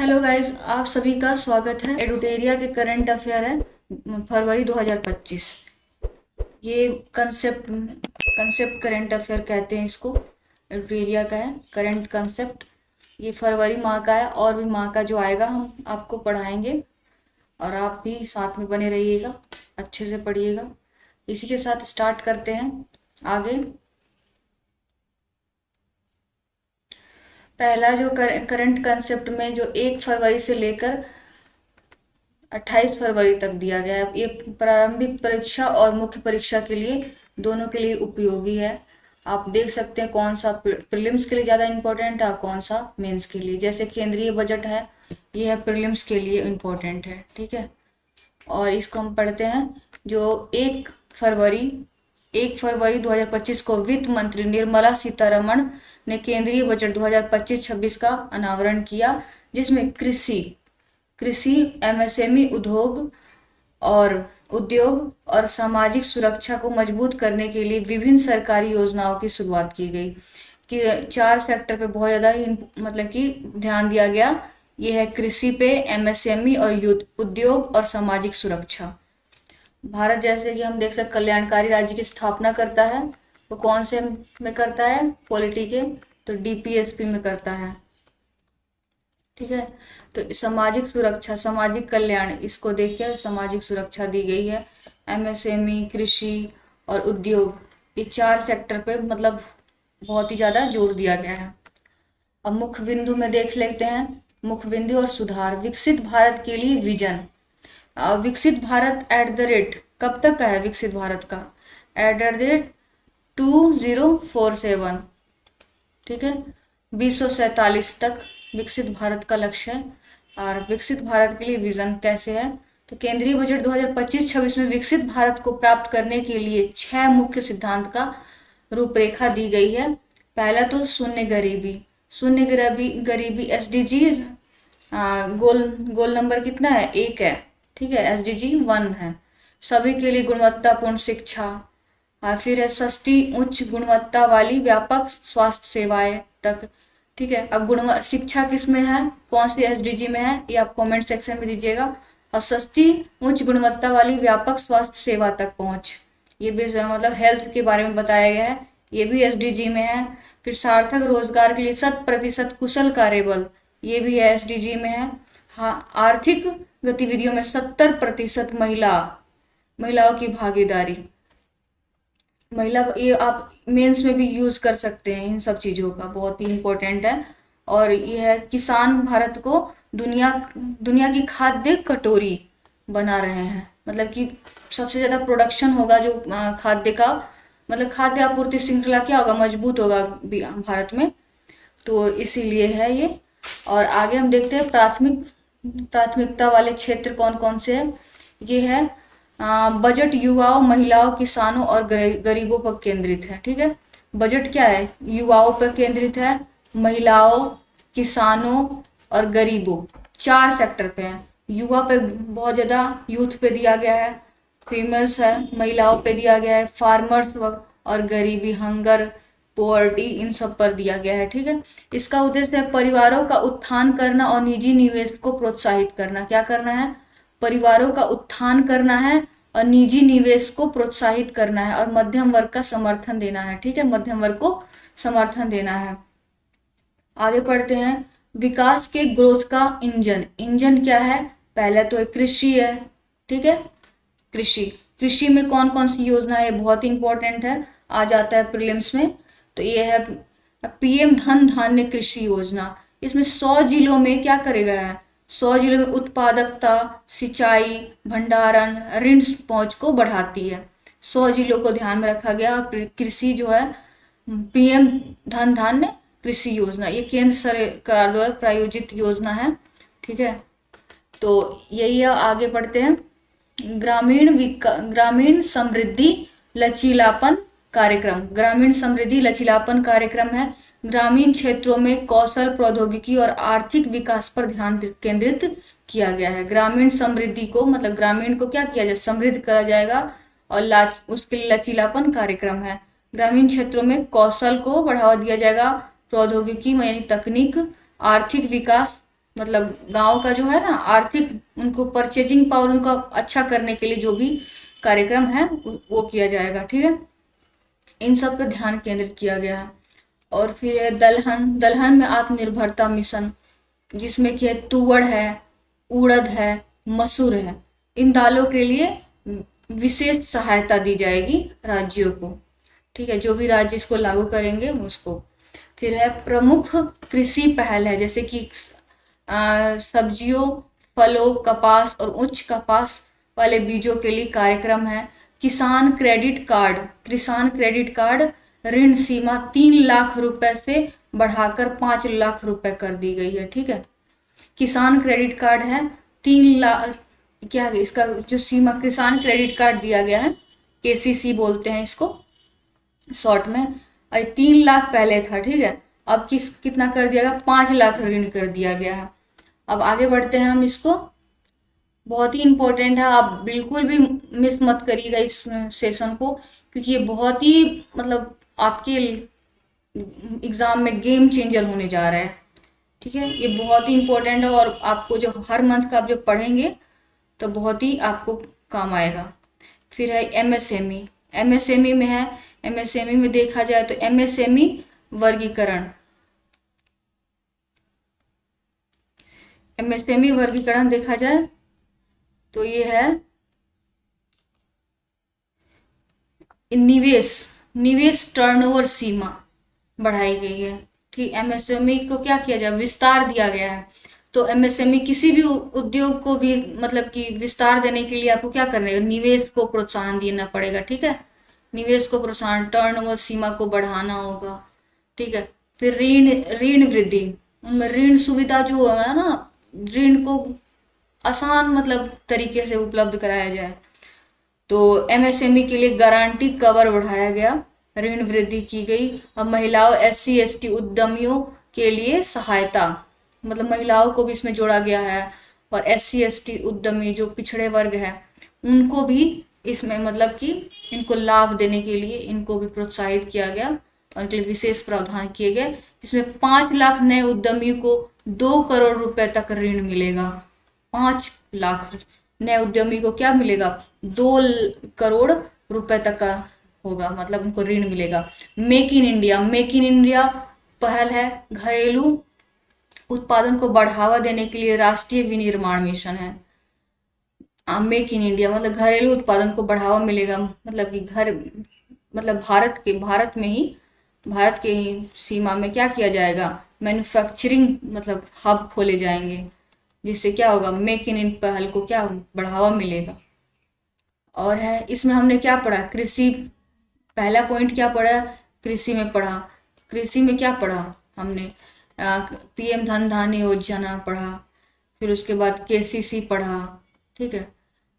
Hello guys, आप सभी का स्वागत है। एडुटेरिया के करंट अफेयर है फरवरी 2025। ये कंसेप्ट करंट अफेयर कहते हैं इसको। एडुटेरिया का है करंट कंसेप्ट। ये फरवरी माह का है और भी माह का जो आएगा हम आपको पढ़ाएंगे और आप भी साथ में बने रहिएगा, अच्छे से पढ़िएगा। इसी के साथ स्टार्ट करते हैं आगे। पहला जो करंट कंसेप्ट में जो 1 फरवरी से लेकर 28 फरवरी तक दिया गया है, ये प्रारंभिक परीक्षा और मुख्य परीक्षा के लिए दोनों के लिए उपयोगी है। आप देख सकते हैं कौन सा प्रीलिम्स के लिए ज़्यादा इम्पोर्टेंट है, कौन सा मेंस के लिए। जैसे केंद्रीय बजट है, ये है प्रीलिम्स के लिए इम्पोर्टेंट है, ठीक है। और इसको हम पढ़ते हैं। जो 1 फरवरी 2025 को वित्त मंत्री निर्मला सीतारमण ने केंद्रीय बजट 2025-26 का अनावरण किया, जिसमें कृषि, एमएसएमई उद्योग और सामाजिक सुरक्षा को मजबूत करने के लिए विभिन्न सरकारी योजनाओं की शुरुआत की गई। कि 4 सेक्टर पे बहुत ज़्यादा मतलब कि ध्यान दिया गया। ये है कृषि पे, एमएसएमई और उद्योग और सामाजिक सुरक्षा। भारत जैसे कि हम देख सकते कल्याणकारी राज्य की स्थापना करता है, वो कौन से में करता है? पॉलिटी के, तो डीपीएसपी में करता है, ठीक है। तो सामाजिक सुरक्षा, सामाजिक कल्याण, इसको देखिए सामाजिक सुरक्षा दी गई है। एमएसएमई, कृषि और उद्योग, ये 4 सेक्टर पे मतलब बहुत ही ज़्यादा जोर दिया गया है। अब मुख्य बिंदु में देख लेते हैं। मुख्य बिंदु और सुधार। विकसित भारत के लिए विजन। विकसित भारत कब तक का है? विकसित भारत का @2047, ठीक है, 2047 तक विकसित भारत का लक्ष्य है। और विकसित भारत के लिए विजन कैसे है? तो केंद्रीय बजट 2025-26 में विकसित भारत को प्राप्त करने के लिए 6 मुख्य सिद्धांत का रूपरेखा दी गई है। पहला तो शून्य गरीबी एसडीजी गोल नंबर कितना है? 1 है, ठीक है। एसडीजी 1 है। सभी के लिए गुणवत्तापूर्ण शिक्षा। फिर है सस्ती उच्च गुणवत्ता वाली व्यापक स्वास्थ्य सेवाएं तक, ठीक है। अब शिक्षा किस में है, कौन सी एसडीजी में है, ये आप कमेंट सेक्शन में दीजिएगा। और सस्ती उच्च गुणवत्ता वाली व्यापक स्वास्थ्य सेवा तक पहुंच, ये भी मतलब हेल्थ के बारे में बताया गया है, ये भी एसडीजी में है। फिर सार्थक रोजगार के लिए 100% कुशल कार्यबल, ये भी एसडीजी में है। हाँ, आर्थिक गतिविधियों में 70% महिलाओं की भागीदारी। ये आप मेंस में भी यूज कर सकते हैं इन सब चीजों का, बहुत ही इम्पोर्टेंट है। और यह है किसान भारत को दुनिया की खाद्य कटोरी बना रहे हैं। मतलब कि सबसे ज्यादा प्रोडक्शन होगा जो खाद्य का, मतलब खाद्य आपूर्ति श्रृंखला क्या होगा? मजबूत होगा भारत में, तो इसीलिए है ये। और आगे हम देखते हैं प्राथमिकता वाले क्षेत्र कौन कौन से है। ये है बजट युवाओं, महिलाओं, किसानों और गरीबों पर केंद्रित है, ठीक है। बजट क्या है? युवाओं पर केंद्रित है, महिलाओं, किसानों और गरीबों, 4 सेक्टर पे है। युवा पे बहुत ज्यादा यूथ पे दिया गया है, फीमेल्स है, महिलाओं पे दिया गया है, फार्मर्स और गरीबी, हंगर, पोवर्टी, इन सब पर दिया गया है, ठीक है। इसका उद्देश्य है परिवारों का उत्थान करना और निजी निवेश को प्रोत्साहित करना। क्या करना है? परिवारों का उत्थान करना है और निजी निवेश को प्रोत्साहित करना है और मध्यम वर्ग का समर्थन देना है, ठीक है। मध्यम वर्ग को समर्थन देना है। आगे पढ़ते हैं। विकास के ग्रोथ का इंजन क्या है? पहले तो कृषि है, ठीक है। कृषि में कौन कौन सी योजना है? बहुत इंपॉर्टेंट है, आ जाता है प्रीलिम्स में। तो ये है पीएम धन धान्य कृषि योजना। इसमें 100 जिलों में क्या करेगा है? 100 जिलों में उत्पादकता, सिंचाई, भंडारण, ऋण पहुंच को बढ़ाती है। 100 जिलों को ध्यान में रखा गया। कृषि जो है पीएम धन धान्य कृषि योजना, ये केंद्र सरकार द्वारा प्रायोजित योजना है, ठीक है। तो यही है। आगे बढ़ते हैं। ग्रामीण समृद्धि लचीलापन कार्यक्रम। ग्रामीण समृद्धि लचीलापन कार्यक्रम है ग्रामीण क्षेत्रों में कौशल, प्रौद्योगिकी और आर्थिक विकास पर ध्यान केंद्रित किया गया है। ग्रामीण समृद्धि को मतलब ग्रामीण को क्या किया जाए? समृद्ध करा जाएगा और उसके लिए लचीलापन कार्यक्रम है। ग्रामीण क्षेत्रों में कौशल को बढ़ावा दिया जाएगा, प्रौद्योगिकी यानी तकनीक, आर्थिक विकास मतलब गांव का जो है ना आर्थिक, उनको परचेजिंग पावर उनका अच्छा करने के लिए जो भी कार्यक्रम है वो किया जाएगा। ठीक है, इन सब पे ध्यान केंद्रित किया गया है। और फिर है दलहन, दलहन में आत्मनिर्भरता मिशन, जिसमें कि है तुवड़ है, उड़द है, मसूर है। इन दालों के लिए विशेष सहायता दी जाएगी राज्यों को। ठीक है, जो भी राज्य इसको लागू करेंगे उसको। फिर है प्रमुख कृषि पहल है, जैसे कि सब्जियों, फलों, कपास और उच्च कपास वाले बीजों के लिए कार्यक्रम है। किसान क्रेडिट कार्ड, किसान क्रेडिट कार्ड ऋण सीमा 3 लाख रुपए से बढ़ाकर 5 लाख रुपए कर दी गई है। ठीक है, किसान क्रेडिट कार्ड है 3 लाख, क्या है इसका जो सीमा किसान क्रेडिट कार्ड दिया गया है, केसीसी बोलते हैं इसको शॉर्ट में। और 3 लाख पहले था। ठीक है, अब कितना कर दिया गया, 5 लाख ऋण कर दिया गया है। अब आगे बढ़ते हैं हम इसको, बहुत ही इंपॉर्टेंट है, आप बिल्कुल भी मिस मत करिएगा इस सेशन को, क्योंकि ये बहुत ही मतलब आपके एग्जाम में गेम चेंजर होने जा रहा है। ठीक है, ये बहुत ही इंपॉर्टेंट है और आपको जो हर मंथ का आप जो पढ़ेंगे तो बहुत ही आपको काम आएगा। फिर है एमएसएमई, एमएसएमई में है, एमएसएमई में देखा जाए तो एमएसएमई वर्गीकरण, एमएसएमई वर्गीकरण देखा जाए तो ये है निवेश, निवेश टर्नओवर सीमा बढ़ाई गई है। ठीक, एमएसएमई को क्या किया जाए, विस्तार दिया गया है। तो एमएसएमई किसी भी उद्योग को भी मतलब कि विस्तार देने के लिए आपको क्या करना है, निवेश को प्रोत्साहन देना पड़ेगा। ठीक है, निवेश को प्रोत्साहन, टर्नओवर सीमा को बढ़ाना होगा। ठीक है, फिर ऋण, ऋण वृद्धि, उनमें ऋण सुविधा जो होगा ना, ऋण को आसान मतलब तरीके से उपलब्ध कराया जाए। तो एमएसएमई के लिए गारंटी कवर बढ़ाया गया, ऋण वृद्धि की गई। अब महिलाओं, एससी एसटी उद्यमियों के लिए सहायता, मतलब महिलाओं को भी इसमें जोड़ा गया है। और एससी एसटी उद्यमी जो पिछड़े वर्ग है उनको भी इसमें मतलब कि इनको लाभ देने के लिए इनको भी प्रोत्साहित किया गया और इनके लिए विशेष प्रावधान किए गए, जिसमें 5 लाख नए उद्यमियों को 2 करोड़ रुपए तक ऋण मिलेगा। 5 लाख नए उद्यमी को क्या मिलेगा, 2 करोड़ रुपए तक का होगा, मतलब उनको ऋण मिलेगा। Make in India, make in India पहल है, घरेलू उत्पादन को बढ़ावा देने के लिए राष्ट्रीय विनिर्माण मिशन है। मेक इन इंडिया मतलब घरेलू उत्पादन को बढ़ावा मिलेगा, मतलब कि घर मतलब भारत के ही सीमा में क्या किया जाएगा, मैन्युफैक्चरिंग मतलब हब खोले जाएंगे, जिससे क्या होगा, मेक इन पहल को क्या बढ़ावा मिलेगा। और है इसमें हमने क्या पढ़ा, कृषि, पहला पॉइंट क्या पढ़ा, कृषि में पढ़ा। कृषि में क्या पढ़ा हमने, पीएम धन धान्य योजना पढ़ा, फिर उसके बाद केसीसी पढ़ा। ठीक है,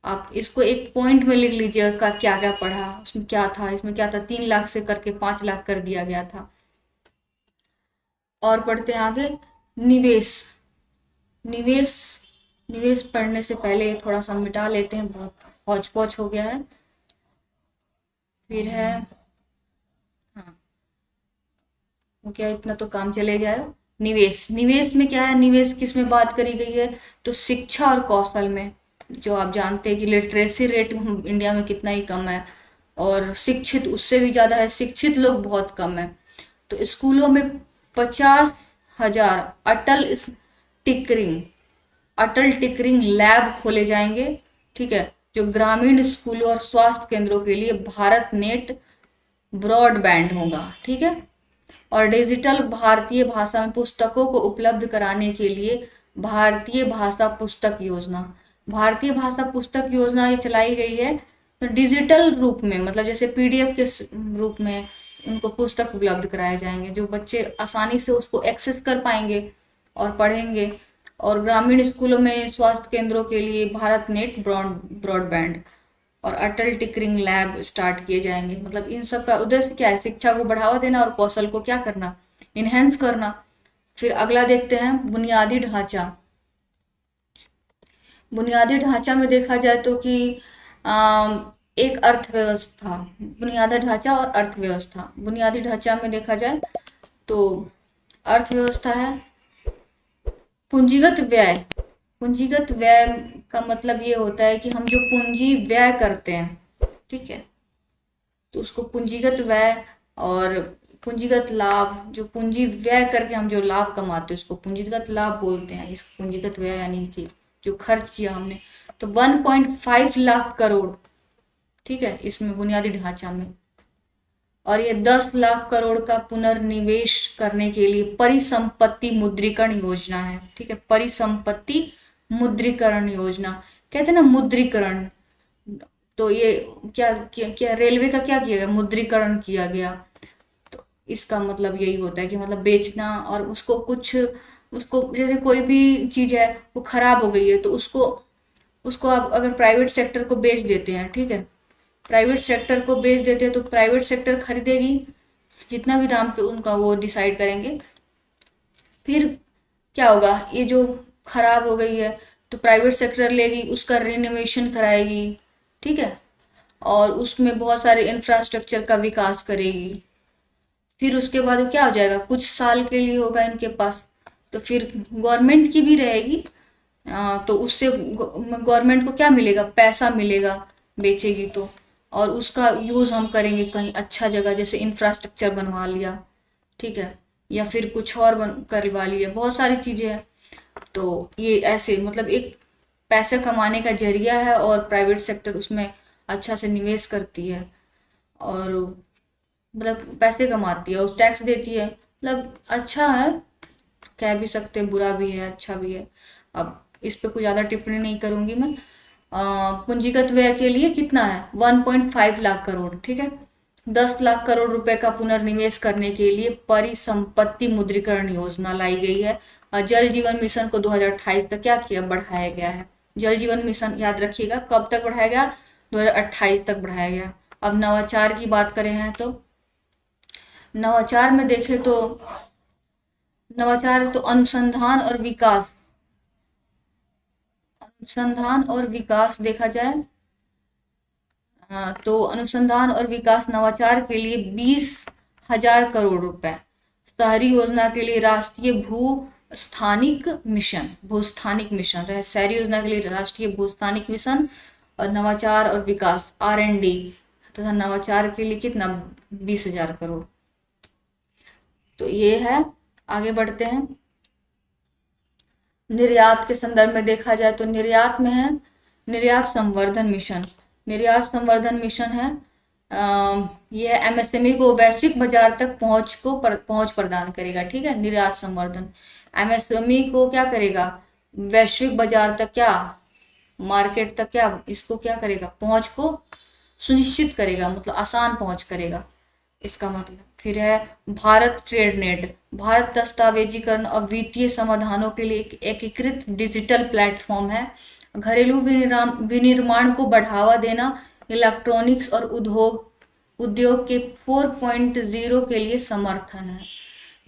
आप इसको एक पॉइंट में लिख लीजिएगा क्या क्या पढ़ा, उसमें क्या था, इसमें क्या था, 3 लाख से करके 5 लाख कर दिया गया था। और पढ़ते हैं आगे, निवेश, निवेश, निवेश पढ़ने से पहले थोड़ा सा मिटा लेते हैं, बहुत हौच पौच हो गया है। फिर है, हाँ वो क्या, इतना तो काम चले जाए। निवेश, निवेश में क्या है, निवेश किस में बात करी गई है, तो शिक्षा और कौशल में। जो आप जानते हैं कि लिटरेसी रेट इंडिया में कितना ही कम है और शिक्षित उससे भी ज्यादा है, शिक्षित लोग बहुत कम है। तो स्कूलों में 50,000 टिकरिंग अटल टिकरिंग लैब खोले जाएंगे। ठीक है, जो ग्रामीण स्कूलों और स्वास्थ्य केंद्रों के लिए भारत नेट ब्रॉडबैंड होगा। ठीक है, और डिजिटल भारतीय भाषा में पुस्तकों को उपलब्ध कराने के लिए भारतीय भाषा पुस्तक योजना, भारतीय भाषा पुस्तक योजना ये चलाई गई है। तो डिजिटल रूप में मतलब जैसे पीडीएफ के रूप में उनको पुस्तक उपलब्ध कराए जाएंगे, जो बच्चे आसानी से उसको एक्सेस कर पाएंगे और पढ़ेंगे। और ग्रामीण स्कूलों में स्वास्थ्य केंद्रों के लिए भारत नेट ब्रॉडबैंड और अटल टिकरिंग लैब स्टार्ट किए जाएंगे। मतलब इन सब का उद्देश्य क्या है, शिक्षा को बढ़ावा देना और कौशल को क्या करना, इनहेंस करना। फिर अगला देखते हैं बुनियादी ढांचा। बुनियादी ढांचा में देखा जाए तो कि एक अर्थव्यवस्था, बुनियादी ढांचा और अर्थव्यवस्था। बुनियादी ढांचा में देखा जाए तो अर्थव्यवस्था है, पूंजीगत व्यय, पूंजीगत व्यय का मतलब ये होता है कि हम जो पूंजी व्यय करते हैं, ठीक है, तो उसको पूंजीगत व्यय, और पूंजीगत लाभ, जो पूंजी व्यय करके हम जो लाभ कमाते हैं उसको पूंजीगत लाभ बोलते हैं। इस पूंजीगत व्यय यानी कि जो खर्च किया हमने, तो 1.5 लाख करोड़, ठीक है, इसमें बुनियादी ढांचा में, और ये 10 लाख करोड़ का पुनर्निवेश करने के लिए परिसंपत्ति मुद्रीकरण योजना है, ठीक है, परिसंपत्ति मुद्रीकरण योजना, कहते हैं ना मुद्रीकरण, तो ये क्या रेलवे का क्या किया गया, मुद्रीकरण किया गया। तो इसका मतलब यही होता है कि मतलब बेचना, और उसको कुछ, उसको जैसे कोई भी चीज है वो खराब हो गई है, तो उसको उसको आप अगर प्राइवेट सेक्टर को बेच देते हैं, ठीक है, प्राइवेट सेक्टर को बेच देते हैं तो प्राइवेट सेक्टर खरीदेगी, जितना भी दाम पे उनका वो डिसाइड करेंगे। फिर क्या होगा, ये जो खराब हो गई है तो प्राइवेट सेक्टर लेगी, उसका रिनोवेशन कराएगी, ठीक है, और उसमें बहुत सारे इंफ्रास्ट्रक्चर का विकास करेगी। फिर उसके बाद वो क्या हो जाएगा, कुछ साल के लिए होगा इनके पास, तो फिर गवर्नमेंट की भी रहेगी। तो उससे गवर्नमेंट को क्या मिलेगा, पैसा मिलेगा, बेचेगी तो, और उसका यूज हम करेंगे कहीं अच्छा जगह, जैसे इंफ्रास्ट्रक्चर बनवा लिया, ठीक है, या फिर कुछ और करवा लिया, बहुत सारी चीजें हैं। तो ये ऐसे मतलब एक पैसे कमाने का जरिया है, और प्राइवेट सेक्टर उसमें अच्छा से निवेश करती है, और मतलब पैसे कमाती है, उस टैक्स देती है, मतलब अच्छा है, कह भी सकते हैं, बुरा भी है अच्छा भी है। अब इस पे कुछ ज़्यादा टिप्पणी नहीं करूंगी मैं। पूंजीगत व्यय के लिए कितना है, 1.5 लाख करोड़, ठीक है, 10 लाख करोड़ रुपए का पुनर्निवेश करने के लिए परिसंपत्ति मुद्रीकरण योजना लाई गई है। और जल जीवन मिशन को 2028 तक क्या किया, बढ़ाया गया है। जल जीवन मिशन याद रखिएगा कब तक बढ़ाया गया, 2028 तक बढ़ाया गया। अब नवाचार की बात करें हैं तो नवाचार में देखें तो नवाचार तो अनुसंधान और विकास, अनुसंधान और विकास देखा जाए, तो अनुसंधान और विकास नवाचार के लिए 20,000 करोड़ रुपए, शहरी योजना के लिए राष्ट्रीय भूस्थानिक मिशन, भूस्थानिक मिशन रहे, शहरी योजना के लिए राष्ट्रीय भूस्थानिक मिशन, और नवाचार और विकास R&D तथा नवाचार के लिए कितना, 20,000 करोड़। तो ये है, आगे बढ़ते हैं। निर्यात के संदर्भ में देखा जाए तो निर्यात में है निर्यात संवर्धन मिशन, निर्यात संवर्धन मिशन है, यह MSME को वैश्विक बाजार तक पहुंच प्रदान करेगा, ठीक है, निर्यात संवर्धन MSME को क्या करेगा, वैश्विक बाजार तक, क्या मार्केट तक, क्या इसको क्या करेगा, पहुंच को सुनिश्चित करेगा, मतलब आसान पहुंच करेगा, इसका मतलब। फिर है भारत ट्रेड नेट, भारत दस्तावेजीकरण और वित्तीय समाधानों के लिए एक एकीकृत डिजिटल प्लेटफॉर्म है। घरेलू विनिर्माण को बढ़ावा देना, इलेक्ट्रॉनिक्स और उद्योग के 4.0 के लिए समर्थन है।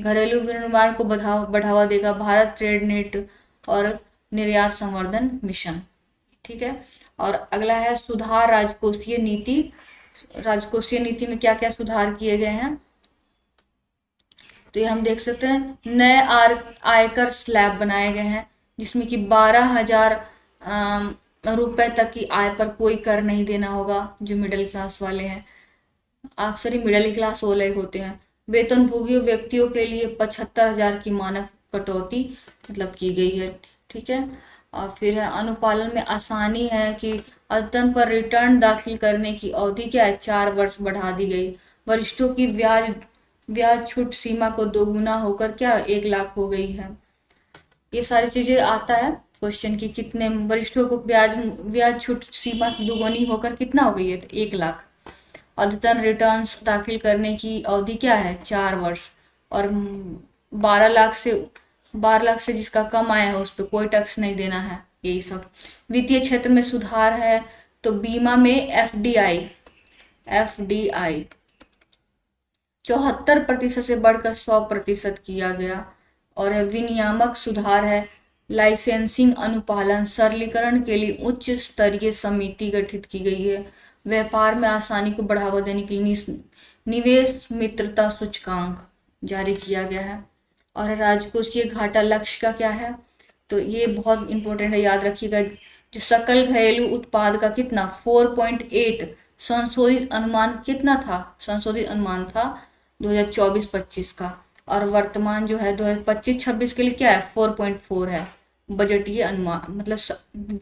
घरेलू विनिर्माण को बढ़ावा देगा भारत ट्रेड नेट और निर्यात संवर्धन मिशन, ठीक है। और अगला है सुधार राजकोषीय नीति, राजकोषीय नीति में क्या क्या सुधार किए गए हैं, तो ये हम देख सकते हैं, नए आयकर स्लैब बनाए गए हैं, जिसमें कि 12,000 रुपए तक की आय पर कोई कर नहीं देना होगा, जो मिडिल क्लास वाले हैं, अक्सर ही मिडिल क्लास वाले होते हैं। वेतनभोगी व्यक्तियों के लिए 75,000 की मानक कटौती मतलब की गई है, ठीक है। और फिर है अनुपालन में आसानी है कि अद्यतन पर रिटर्न दाखिल करने की अवधि क्या है, 4 वर्ष बढ़ा दी गई। वरिष्ठों की ब्याज छूट सीमा को दोगुना होकर क्या 1 लाख हो गई है। ये सारी चीजें आता है क्वेश्चन की, कितने वरिष्ठों को ब्याज छूट सीमा दोगुनी होकर कितना हो गई है, तो 1 लाख। अद्यतन रिटर्न्स दाखिल करने की अवधि क्या है, 4 वर्ष। और 12 लाख से जिसका कम आया है उस पर कोई टैक्स नहीं देना है, यही सब। वित्तीय क्षेत्र में सुधार है, तो बीमा में FDI 74% से बढ़कर 100% किया गया। और विनियामक सुधार है, लाइसेंसिंग अनुपालन सरलीकरण के लिए उच्च स्तरीय समिति गठित की गई है। व्यापार में आसानी को बढ़ावा देने के लिए निवेश मित्रता सूचकांक जारी किया गया है। और राजकोषीय घाटा लक्ष्य का क्या है, तो ये बहुत इंपॉर्टेंट है, याद रखिएगा। जो सकल घरेलू उत्पाद का कितना 4.8 संशोधित अनुमान कितना था, संशोधित अनुमान था 2024-25 का, और वर्तमान जो है 2025-26 के लिए क्या है 4.4 है बजटीय अनुमान, मतलब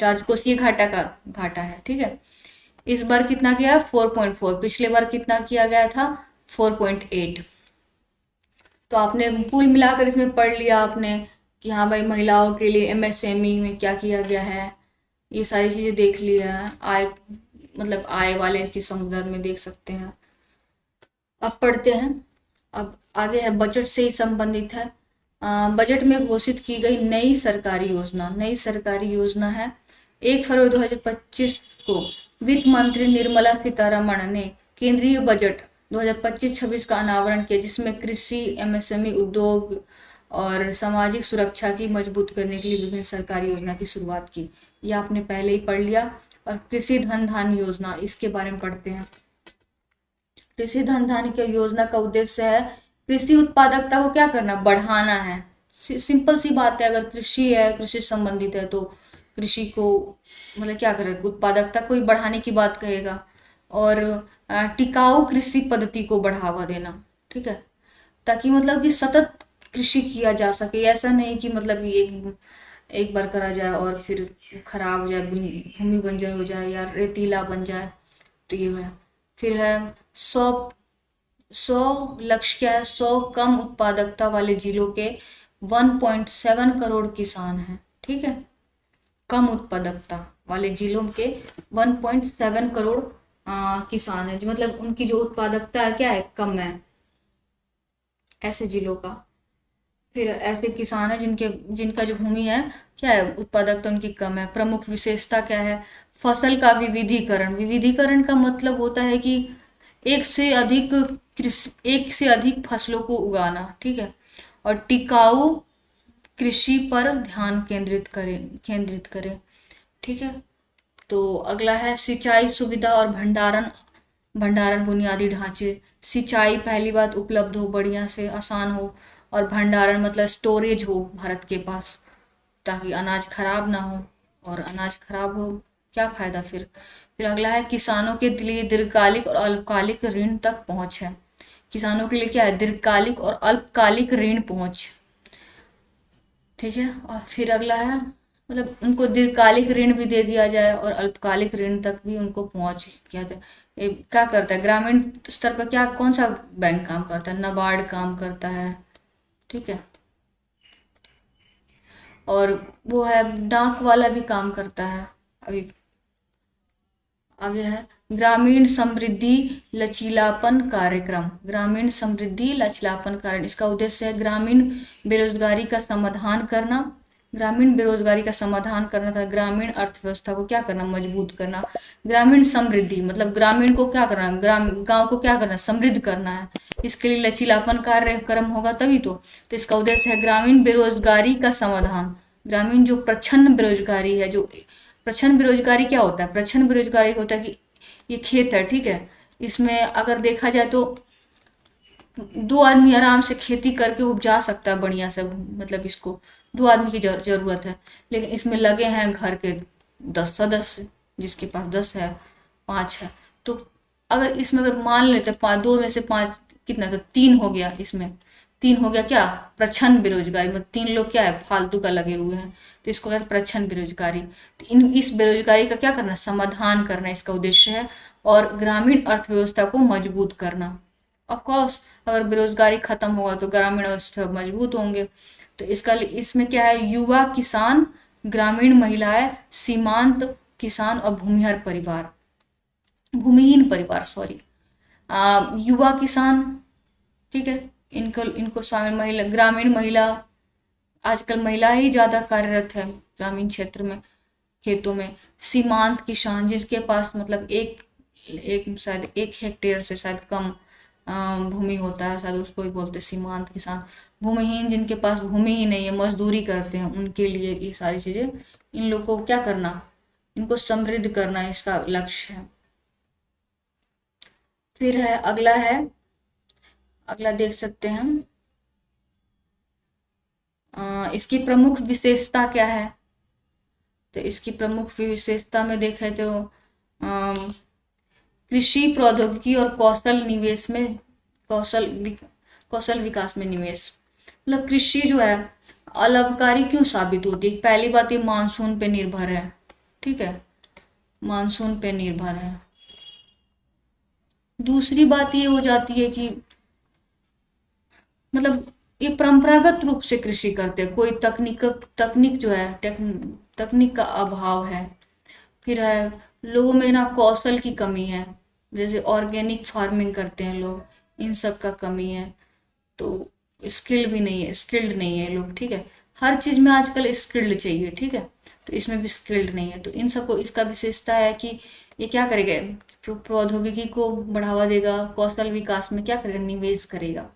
राजकोषीय घाटा का घाटा है, ठीक है। इस बार कितना किया है 4.4, पिछले बार कितना किया गया था 4.8। तो आपने कुल मिलाकर इसमें पढ़ लिया आपने कि हाँ भाई महिलाओं के लिए एमएसएमई में क्या किया गया है, ये सारी चीजें देख लिया है। आय मतलब आय वाले के संदर्भ में देख सकते हैं। अब पढ़ते हैं, अब आगे है बजट से ही संबंधित है। बजट में घोषित की गई नई सरकारी योजना, नई सरकारी योजना है 1 फरवरी 2025 को वित्त मंत्री निर्मला सीतारमण ने केंद्रीय बजट 2025-26 का अनावरण किया, जिसमें कृषि, एमएसएमई, उद्योग और सामाजिक सुरक्षा की मजबूत करने के लिए विभिन्न सरकारी योजना की शुरुआत की। ये आपने पहले ही पढ़ लिया। और कृषि धन धान्य योजना, इसके बारे में पढ़ते हैं। कृषि धन धान्य की योजना का उद्देश्य है कृषि उत्पादकता को क्या करना, बढ़ाना है। सिंपल सी बात है, अगर कृषि है, कृषि से संबंधित है, तो कृषि को मतलब क्या करेगा, उत्पादकता को ही बढ़ाने की बात कहेगा। और टिकाऊ कृषि पद्धति को बढ़ावा देना, ठीक है, ताकि मतलब कि सतत कृषि किया जा सके। ऐसा नहीं कि मतलब एक एक बार करा जाए और फिर खराब हो जाए, भूमि बंजर हो जाए या रेतीला बन जाए, तो ये है। फिर है 100 लक्ष्य क्या है, 100 कम उत्पादकता वाले जिलों के 1.7 करोड़ किसान हैं, ठीक है। कम उत्पादकता वाले जिलों के 1.7 करोड़ किसान है, जो मतलब उनकी जो उत्पादकता है क्या है, कम है, ऐसे जिलों का। फिर ऐसे किसान है जिनका जो भूमि है क्या है, उत्पादकता उनकी कम है। प्रमुख विशेषता क्या है, फसल का विविधीकरण। विविधीकरण का मतलब होता है कि एक से अधिक एक से अधिक फसलों को उगाना, ठीक है। और टिकाऊ कृषि पर ध्यान केंद्रित करें, ठीक है। तो अगला है सिंचाई सुविधा और भंडारण। भंडारण बुनियादी ढांचे, सिंचाई पहली बात उपलब्ध हो, बढ़िया से आसान हो। और भंडारण मतलब स्टोरेज हो भारत के पास, ताकि अनाज खराब ना हो। और अनाज खराब हो क्या फायदा फिर अगला है किसानों के लिए दीर्घकालिक और अल्पकालिक ऋण तक पहुंच है। किसानों के लिए क्या है, दीर्घकालिक और अल्पकालिक ऋण पहुंच, ठीक है। और फिर अगला है मतलब उनको दीर्घकालिक ऋण भी दे दिया जाए और अल्पकालिक ऋण तक भी उनको पहुंच किया जाए। ये क्या करता है, ग्रामीण स्तर पर क्या कौन सा बैंक काम करता है, नाबार्ड काम करता है, ठीक है। और वो है डाक वाला भी काम करता है। अभी आगे है ग्रामीण समृद्धि लचीलापन कार्यक्रम। ग्रामीण समृद्धि लचीलापन कार्यक्रम, इसका उद्देश्य है ग्रामीण बेरोजगारी का समाधान करना। ग्रामीण बेरोजगारी का समाधान करना था, ग्रामीण अर्थव्यवस्था को क्या करना, मजबूत करना। ग्रामीण समृद्धि मतलब ग्रामीण को क्या करना, गांव को क्या करना, समृद्ध करना है। इसके लिए लचीलापन कार्यक्रम होगा तभी तो इसका उद्देश्य है ग्रामीण बेरोजगारी का समाधान। ग्रामीण जो प्रच्छन्न बेरोजगारी है, जो प्रच्छन्न बेरोजगारी क्या होता है, प्रच्छन्न बेरोजगारी होता है कि ये खेत है, ठीक है, इसमें अगर देखा जाए तो दो आदमी आराम से खेती करके उपजा सकता है बढ़िया से, मतलब इसको दो आदमी की जरूरत है। लेकिन इसमें लगे हैं घर के 10 सदस्य, जिसके पास 10 है, 5 है, तो अगर इसमें अगर मान लेते पाँच, दो में से 5 कितना, तो 3 हो गया, इसमें 3 हो गया क्या, प्रच्छन्न बेरोजगारी, मतलब 3 लोग क्या है फालतू का लगे हुए हैं, तो इसको कहते हैं प्रच्छन्न बेरोजगारी। तो इस बेरोजगारी का क्या करना, समाधान करना इसका उद्देश्य है। और ग्रामीण अर्थव्यवस्था को मजबूत करना। ऑफ कोर्स अगर बेरोजगारी खत्म होगा तो ग्रामीण अर्थव्यवस्था मजबूत होंगे। तो इसमें क्या है, युवा किसान, ग्रामीण महिलाएं, सीमांत किसान और भूमिहीन परिवार सॉरी, युवा किसान, ठीक है, इनको इनको शामिल, महिला, ग्रामीण महिला, आजकल महिला ही ज्यादा कार्यरत है ग्रामीण क्षेत्र में, खेतों में। सीमांत किसान जिसके पास मतलब एक एक शायद 1 हेक्टेयर से शायद कम भूमि होता है, शायद उसको भी बोलते हैं सीमांत किसान। भूमिहीन जिनके पास भूमि ही नहीं है, मजदूरी करते हैं, उनके लिए ये सारी चीजें, इन लोगों को क्या करना, इनको समृद्ध करना इसका लक्ष्य है। फिर है अगला देख सकते हैं हम, इसकी प्रमुख विशेषता क्या है? तो इसकी प्रमुख विशेषता में देखें तो कृषि प्रौद्योगिकी और कौशल निवेश में कौशल कौशल विकास में निवेश। मतलब कृषि जो है अलाभकारी क्यों साबित होती है? पहली बात, ये मानसून पे निर्भर है, ठीक है, मानसून पे निर्भर है। दूसरी बात ये हो जाती है कि मतलब ये परंपरागत रूप से कृषि करते हैं, कोई तकनीक जो है तकनीक का अभाव है। फिर है लोगों में ना कौशल की कमी है, जैसे ऑर्गेनिक फार्मिंग करते हैं लोग, इन सब का कमी है। तो स्किल्ड नहीं है लोग, ठीक है। हर चीज में आजकल स्किल्ड चाहिए, ठीक है, तो इसमें भी स्किल्ड नहीं है। तो इन सबको इसका विशेषता है कि ये क्या करेगा, प्रौद्योगिकी को बढ़ावा देगा, कौशल विकास में क्या करेगा, निवेश करेगा।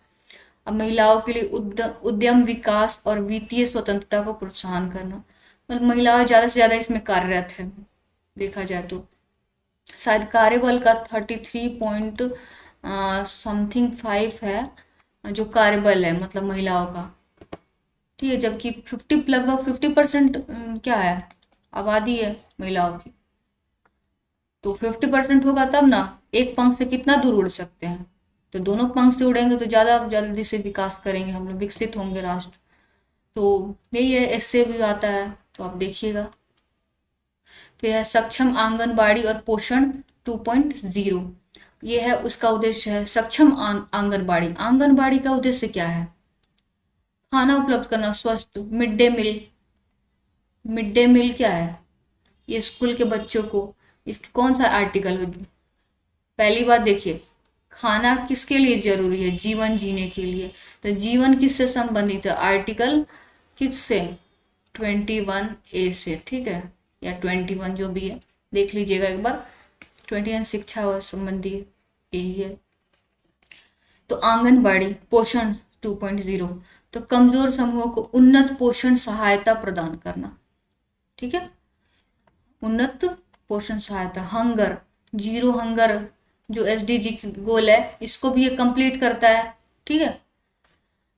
अब महिलाओं के लिए उद्यम विकास और वित्तीय स्वतंत्रता को प्रोत्साहन करना, मतलब महिलाएं ज्यादा से ज्यादा इसमें कार्यरत है देखा जाए तो। शायद कार्यबल का 33 समथिंग 5 है जो कार्यबल है, मतलब महिलाओं का, ठीक है। जबकि 50% क्या है, आबादी है महिलाओं की। तो 50% होगा तब ना, एक पंख से कितना दूर उड़ सकते हैं। तो दोनों पंख से उड़ेंगे तो ज्यादा जल्दी से विकास करेंगे हम लोग, विकसित होंगे राष्ट्र। तो यही है, इससे भी आता है, तो आप देखिएगा। फिर है सक्षम आंगनबाड़ी और पोषण 2.0। ये है उसका उद्देश्य है सक्षम आंगनबाड़ी। आंगनबाड़ी का उद्देश्य क्या है? खाना उपलब्ध करना, स्वस्थ mid day meal. Mid day meal क्या है? ये स्कूल के बच्चों को, इसकी कौन सा आर्टिकल हो? पहली बात देखिए, खाना किसके लिए जरूरी है? जीवन जीने के लिए। तो जीवन किससे संबंधित है? आर्टिकल किससे? 21A से, ठीक है, या 21 जो भी है, देख लीजिएगा एक बार। 21 शिक्षा संबंधी यही है। तो आंगनबाड़ी पोषण 2.0, तो कमजोर समूहों को उन्नत पोषण सहायता प्रदान करना, ठीक है, उन्नत पोषण सहायता। हंगर, जीरो हंगर जो SDG गोल है, इसको भी ये कंप्लीट करता है, ठीक है।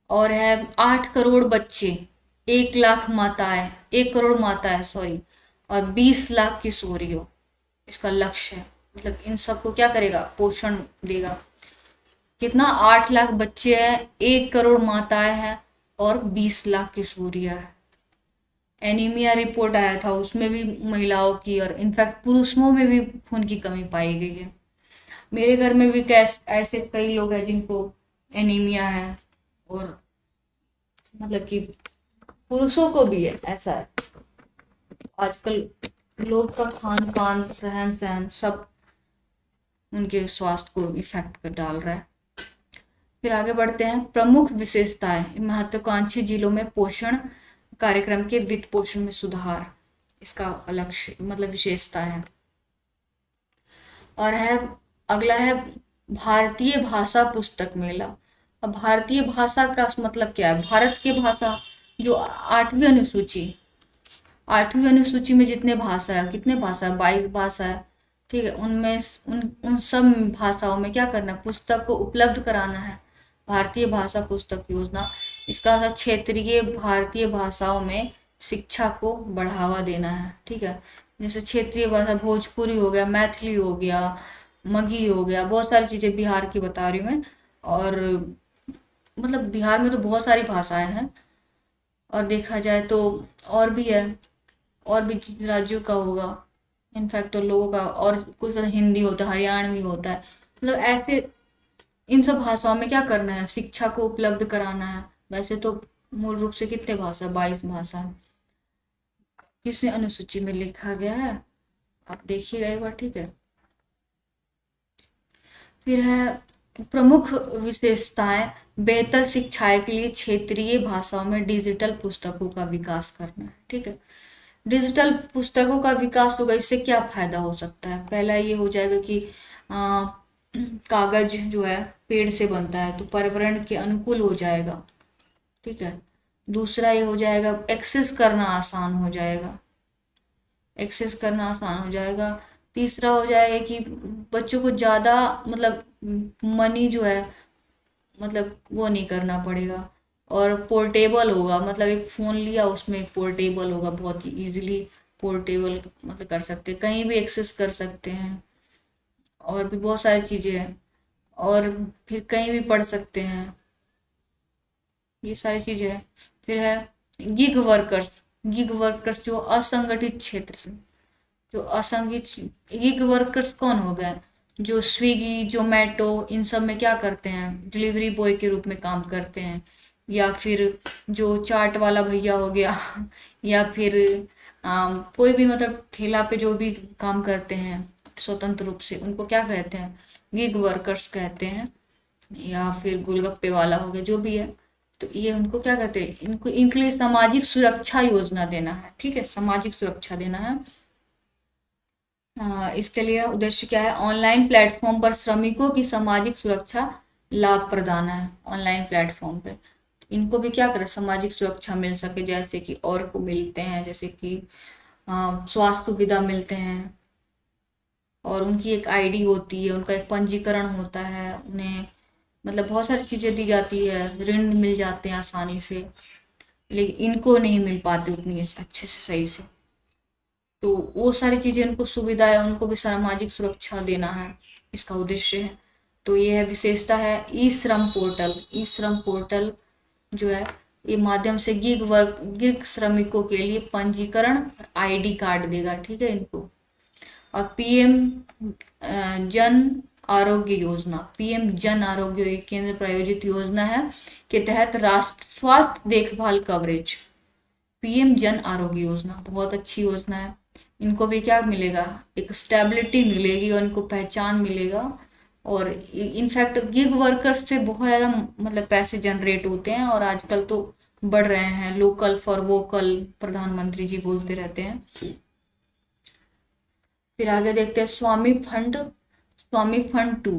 और है 8 करोड़ बच्चे, 1 लाख माताएं, 1 करोड़ माताएं सॉरी, और 20 लाख किशोरियों, इसका लक्ष्य है। मतलब इन सबको क्या करेगा, पोषण देगा। कितना, 8 लाख बच्चे हैं, 1 करोड़ माताएं हैं, और 20 लाख किशोरियां है। एनीमिया रिपोर्ट आया था, उसमें भी महिलाओं की और इनफैक्ट पुरुषों में भी खून की कमी पाई गई है। मेरे घर में भी ऐसे कई लोग हैं जिनको एनीमिया है, और मतलब कि पुरुषों को भी है, ऐसा है। आजकल लोग का खान पान, रहन सहन सब उनके स्वास्थ्य को इफेक्ट कर डाल रहा है। फिर आगे बढ़ते हैं, प्रमुख विशेषताएं। महत्वाकांक्षी जिलों में पोषण कार्यक्रम के वित्त पोषण में सुधार, इसका अलग मतलब विशेषता है। और है अगला है भारतीय भाषा पुस्तक मेला। अब भारतीय भाषा का मतलब क्या है? भारत की भाषा जो 8वीं अनुसूची में जितने भाषा है, कितने भाषा है, 22 भाषा है, ठीक है। उनमें उन सब भाषाओं में क्या करना है, पुस्तक को उपलब्ध कराना है। भारतीय भाषा पुस्तक योजना, इसका अर्थ क्षेत्रीय भारतीय भाषाओं में शिक्षा को बढ़ावा देना है, ठीक है। जैसे क्षेत्रीय भाषा भोजपुरी हो गया, मैथिली हो गया, मगही हो गया, बहुत सारी चीजें बिहार की बता रही हूँ मैं। और मतलब बिहार में तो बहुत सारी भाषाएं हैं, और देखा जाए तो और भी है, और भी राज्यों का होगा इनफैक्ट, तो लोगों का, और कुछ का हिंदी होता है, हरियाणवी होता है। मतलब ऐसे इन सब भाषाओं में क्या करना है, शिक्षा को उपलब्ध कराना है। वैसे तो मूल रूप से कितने भाषा, 22 भाषा है, किसने अनुसूची में लिखा गया है, आप देखिएगा एक बार, ठीक है। फिर है प्रमुख विशेषताएं, बेहतर शिक्षाएं के लिए क्षेत्रीय भाषाओं में डिजिटल पुस्तकों का विकास करना है, ठीक है। डिजिटल पुस्तकों का विकास होगा, इससे क्या फायदा हो सकता है? पहला ये हो जाएगा कि कागज जो है पेड़ से बनता है, तो पर्यावरण के अनुकूल हो जाएगा, ठीक है। दूसरा ये हो जाएगा, एक्सेस करना आसान हो जाएगा, एक्सेस करना आसान हो जाएगा। तीसरा हो जाएगा कि बच्चों को ज़्यादा मतलब मनी जो है, मतलब वो नहीं करना पड़ेगा। और पोर्टेबल होगा, मतलब एक फ़ोन लिया उसमें पोर्टेबल होगा, बहुत ही इजीली पोर्टेबल मतलब कर सकते हैं, कहीं भी एक्सेस कर सकते हैं। और भी बहुत सारी चीज़ें हैं, और फिर कहीं भी पढ़ सकते हैं, ये सारी चीज़ें हैं। फिर है गिग वर्कर्स। गिग वर्कर्स जो असंगठित क्षेत्र से, जो असंगठित, गिग वर्कर्स कौन हो गए, जो स्विगी जोमेटो इन सब में क्या करते हैं, डिलीवरी बॉय के रूप में काम करते हैं, या फिर जो चाट वाला भैया हो गया या फिर कोई भी मतलब ठेला पे जो भी काम करते हैं स्वतंत्र रूप से, उनको क्या कहते हैं, गिग वर्कर्स कहते हैं। या फिर गोलगप्पे वाला हो गया, जो भी है, तो ये उनको क्या करते हैं, इनको इनके लिए सामाजिक सुरक्षा योजना देना है, ठीक है, सामाजिक सुरक्षा देना है। इसके लिए उद्देश्य क्या है, ऑनलाइन प्लेटफॉर्म पर श्रमिकों की सामाजिक सुरक्षा लाभ प्रदान है। ऑनलाइन प्लेटफॉर्म पे इनको भी क्या करें, सामाजिक सुरक्षा मिल सके, जैसे कि और को मिलते हैं, जैसे कि स्वास्थ्य सुविधा मिलते हैं, और उनकी एक आईडी होती है, उनका एक पंजीकरण होता है, उन्हें मतलब बहुत सारी चीज़ें दी जाती है, ऋण मिल जाते हैं आसानी से, लेकिन इनको नहीं मिल पाती उतनी अच्छे से सही से। तो वो सारी चीज़ें, उनको सुविधा है, उनको भी सामाजिक सुरक्षा देना है, इसका उद्देश्य है। तो ये है विशेषता है ई श्रम पोर्टल। ई श्रम पोर्टल जो है, ये माध्यम से गिग श्रमिकों के लिए पंजीकरण और आईडी कार्ड देगा, ठीक है इनको। और पीएम जन आरोग्य योजना, पीएम जन आरोग्य एक केंद्र प्रायोजित योजना है के तहत राष्ट्र स्वास्थ्य देखभाल कवरेज। पीएम जन आरोग्य योजना बहुत अच्छी योजना है, इनको भी क्या मिलेगा, एक स्टेबिलिटी मिलेगी और इनको पहचान मिलेगा। और इनफैक्ट गिग वर्कर्स से बहुत ज़्यादा मतलब पैसे जनरेट होते हैं, और आजकल तो बढ़ रहे हैं, लोकल फॉर वोकल प्रधानमंत्री जी बोलते रहते हैं। फिर आगे देखते हैं स्वामी फंड। स्वामी फंड टू,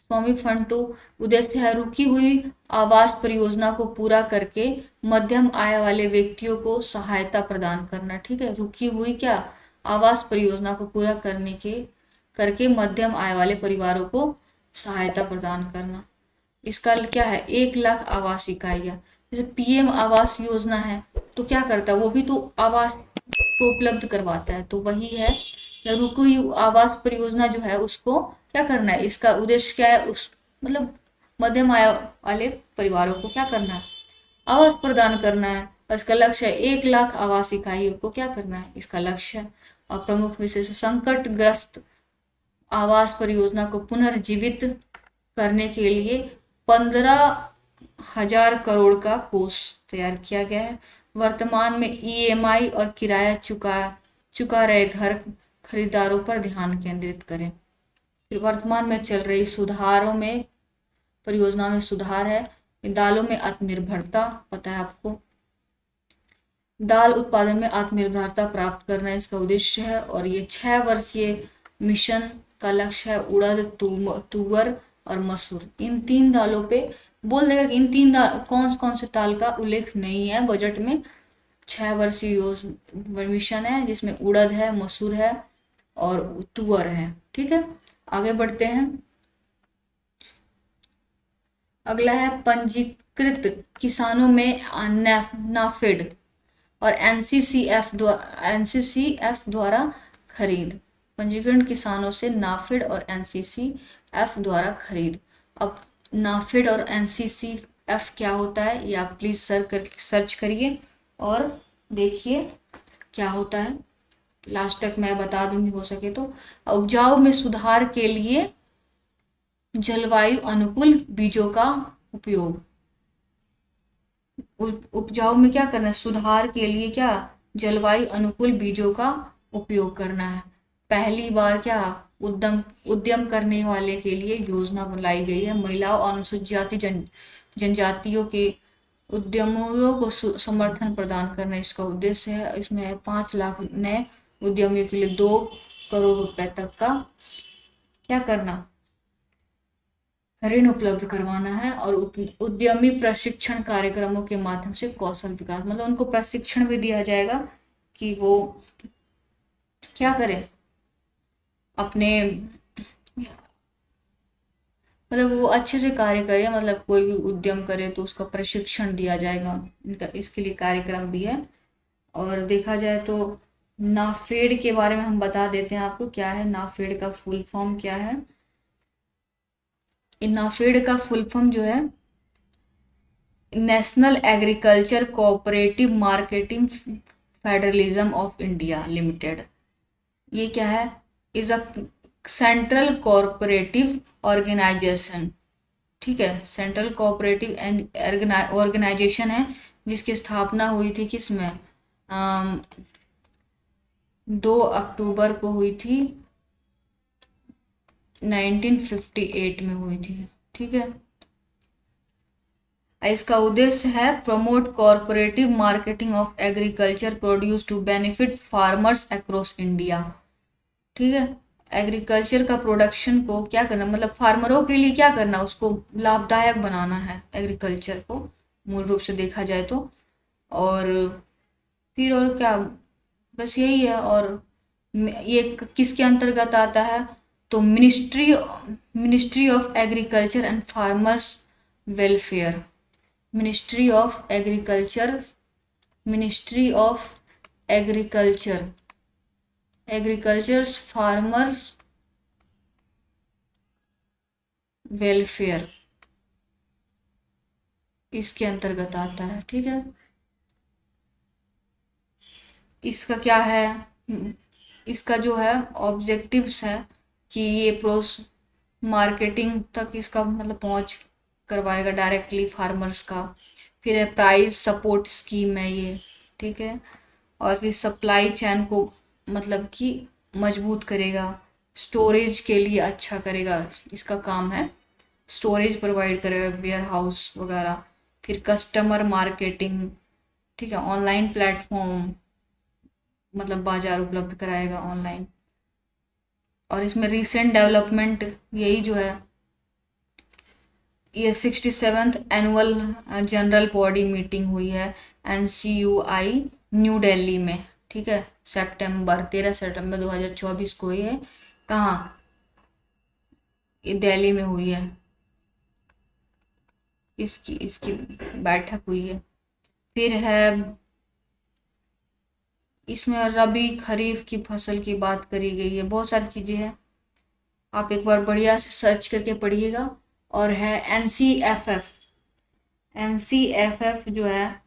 स्वामी फंड टू उद्देश्य है रुकी हुई आवास परियोजना को पूरा करके मध्यम आय वाले व्यक्तियों को सहायता प्रदान करना, ठीक है, रुकी हुई क्या आवास परियोजना को पूरा करके मध्यम आय वाले परिवारों को सहायता प्रदान करना। इसका क्या है, 1 लाख आवास इकाइयाँ, जैसे पीएम आवास योजना है, तो क्या करता है, वो भी तो आवास को उपलब्ध करवाता है, तो वही है रुकी हुई आवास परियोजना जो है उसको क्या करना है, इसका उद्देश्य क्या है, उस मतलब मध्यम आय वाले परिवारों को क्या करना है, आवास प्रदान करना है। और इसका लक्ष्य है 1 लाख आवास इकाइयों को क्या करना है, इसका लक्ष्य है। और प्रमुख विशेष संकटग्रस्त आवास परियोजना को पुनर्जीवित करने के लिए 15,000 करोड़ का कोष तैयार किया गया है। वर्तमान में ईएमआई और किराया चुका रहे घर खरीदारों पर ध्यान केंद्रित करें। फिर वर्तमान में चल रही सुधारों में, परियोजना में सुधार है, दालों में आत्मनिर्भरता, पता है आपको, दाल उत्पादन में आत्मनिर्भरता प्राप्त करना इसका उद्देश्य है। और ये 6 वर्षीय मिशन का लक्ष्य है उड़द, तुवर और मसूर, इन 3 दालों पे बोल देगा कि इन 3 दाल कौन कौन से दाल का उल्लेख नहीं है बजट में। 6 वर्षीय मिशन है जिसमें उड़द है, मसूर है और तुअर है, ठीक है। आगे बढ़ते हैं, अगला है पंजीकृत किसानों में नाफेड और एनसीसीएफ द्वारा खरीद। पंजीकृत किसानों से नाफेड और एनसीसीएफ द्वारा खरीद। अब नाफेड और एनसीसीएफ क्या होता है, ये आप प्लीज सर्च करिए और देखिए क्या होता है, लास्ट तक मैं बता दूंगी हो सके तो। उपजाऊ में सुधार के लिए जलवायु अनुकूल बीजों का उपयोग, उपजाऊ में क्या करना है, सुधार के लिए क्या जलवायु अनुकूल बीजों का उपयोग करना है। पहली बार क्या उद्यम करने वाले के लिए योजना बनाई गई है, महिलाओं और अनुसूचित जाति जनजातियों के उद्यमियों को समर्थन प्रदान करना इसका उद्देश्य है। इसमें 5 लाख नए उद्यमियों के लिए 2 करोड़ रुपए तक का क्या करना, ऋण उपलब्ध करवाना है। और उद्यमी प्रशिक्षण कार्यक्रमों के माध्यम से कौशल विकास, मतलब उनको प्रशिक्षण भी दिया जाएगा कि वो क्या करें, अपने मतलब वो अच्छे से कार्य करे, मतलब कोई भी उद्यम करे तो उसका प्रशिक्षण दिया जाएगा, इनका इसके लिए कार्यक्रम भी है। और देखा जाए तो नाफेड के बारे में हम बता देते हैं आपको, क्या है नाफेड का फुल फॉर्म क्या है। इन नाफेड का फुल फॉर्म जो है national agriculture cooperative marketing federalism of India limited. ये क्या है, is a central cooperative organisation. ठीक है, सेंट्रल कोऑपरेटिव एंड ऑर्गेनाइजेशन है, जिसकी स्थापना हुई थी किसमें, 2 अक्टूबर को हुई थी, 1958 में हुई थी। ठीक है, इसका उद्देश्य है promote corporative marketing of agriculture produce to benefit farmers across India. ठीक है, एग्रीकल्चर का प्रोडक्शन को क्या करना, मतलब फार्मरों के लिए क्या करना, उसको लाभदायक बनाना है एग्रीकल्चर को, मूल रूप से देखा जाए तो। और फिर और क्या, बस यही है। और ये किसके अंतर्गत आता है, तो ministry of agriculture and farmers welfare. Ministry of agriculture, ministry of agriculture, agricultures farmers welfare, इसके अंतर्गत आता है। ठीक है, इसका क्या है, इसका जो है ऑब्जेक्टिव्स है कि ये प्रोस मार्केटिंग तक इसका मतलब पहुंच करवाएगा डायरेक्टली फार्मर्स का। फिर है प्राइस सपोर्ट स्कीम है ये। ठीक है, और फिर सप्लाई चैन को मतलब कि मजबूत करेगा, स्टोरेज के लिए अच्छा करेगा, इसका काम है स्टोरेज प्रोवाइड करेगा, वेयर हाउस वगैरह। फिर कस्टमर मार्केटिंग, ठीक है, ऑनलाइन प्लेटफॉर्म, मतलब बाजार उपलब्ध कराएगा ऑनलाइन। और इसमें रिसेंट डेवलपमेंट यही जो है, ये 67th annual general body meeting हुई है NCUI न्यू दिल्ली में। ठीक है, 13 सितंबर 2024 को हुई है। कहाँ, ये दिल्ली में हुई है, इसकी इसकी बैठक हुई है। फिर है इसमें रबी खरीफ की फसल की बात करी गई है, बहुत सारी चीजें हैं, आप एक बार बढ़िया से सर्च करके पढ़िएगा। और है NCFF, NCFF जो है,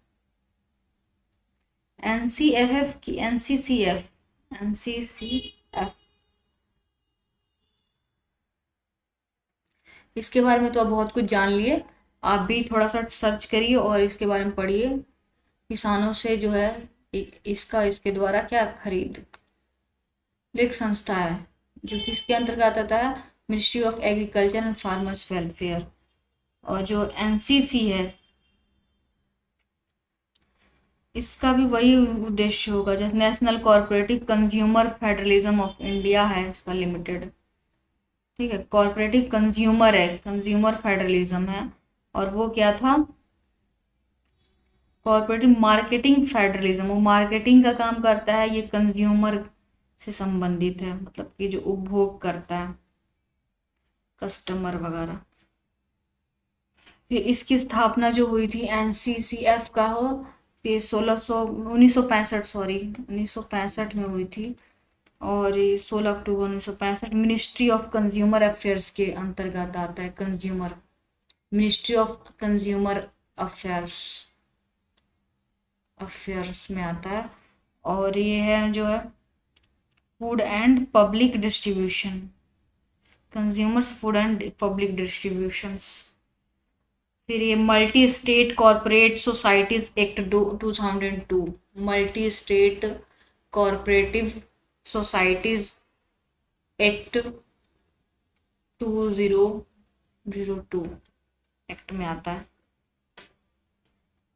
NCFF की NCCF, NCCF, इसके बारे में तो आप बहुत कुछ जान लिए, आप भी थोड़ा सा सर्च करिए और इसके बारे में पढ़िए। किसानों से जो है इसका इसके द्वारा क्या खरीद, एक संस्था है जो कि इसके अंतर्गत आता है ministry of agriculture and farmers welfare. और जो NCC है, इसका भी वही उद्देश्य होगा जैसे national corporative consumer federalism of India है इसका लिमिटेड। ठीक है, कॉरपोरेटिव कंज्यूमर है, कंज्यूमर फेडरलिज्म है। और वो क्या था, कॉरपोरेटिव मार्केटिंग फेडरलिज्म, वो मार्केटिंग का काम करता है, ये कंज्यूमर से संबंधित है, मतलब कि जो उपभोग करता है, कस्टमर वगैरह। फिर इसकी स्थापना जो हुई थी NCCF का हो, ये 1965 सॉरी 1965 में हुई थी। और ये 16 अक्टूबर 1965 मिनिस्ट्री ऑफ कंज्यूमर अफेयर्स के अंतर्गत आता है, consumer, ministry of consumer affairs, affairs में आता है। और ये है जो है food and public distribution, consumers food and public distributions. फिर ये multi state corporate societies act 2002, multi state corporative societies act 2002 act में आता है।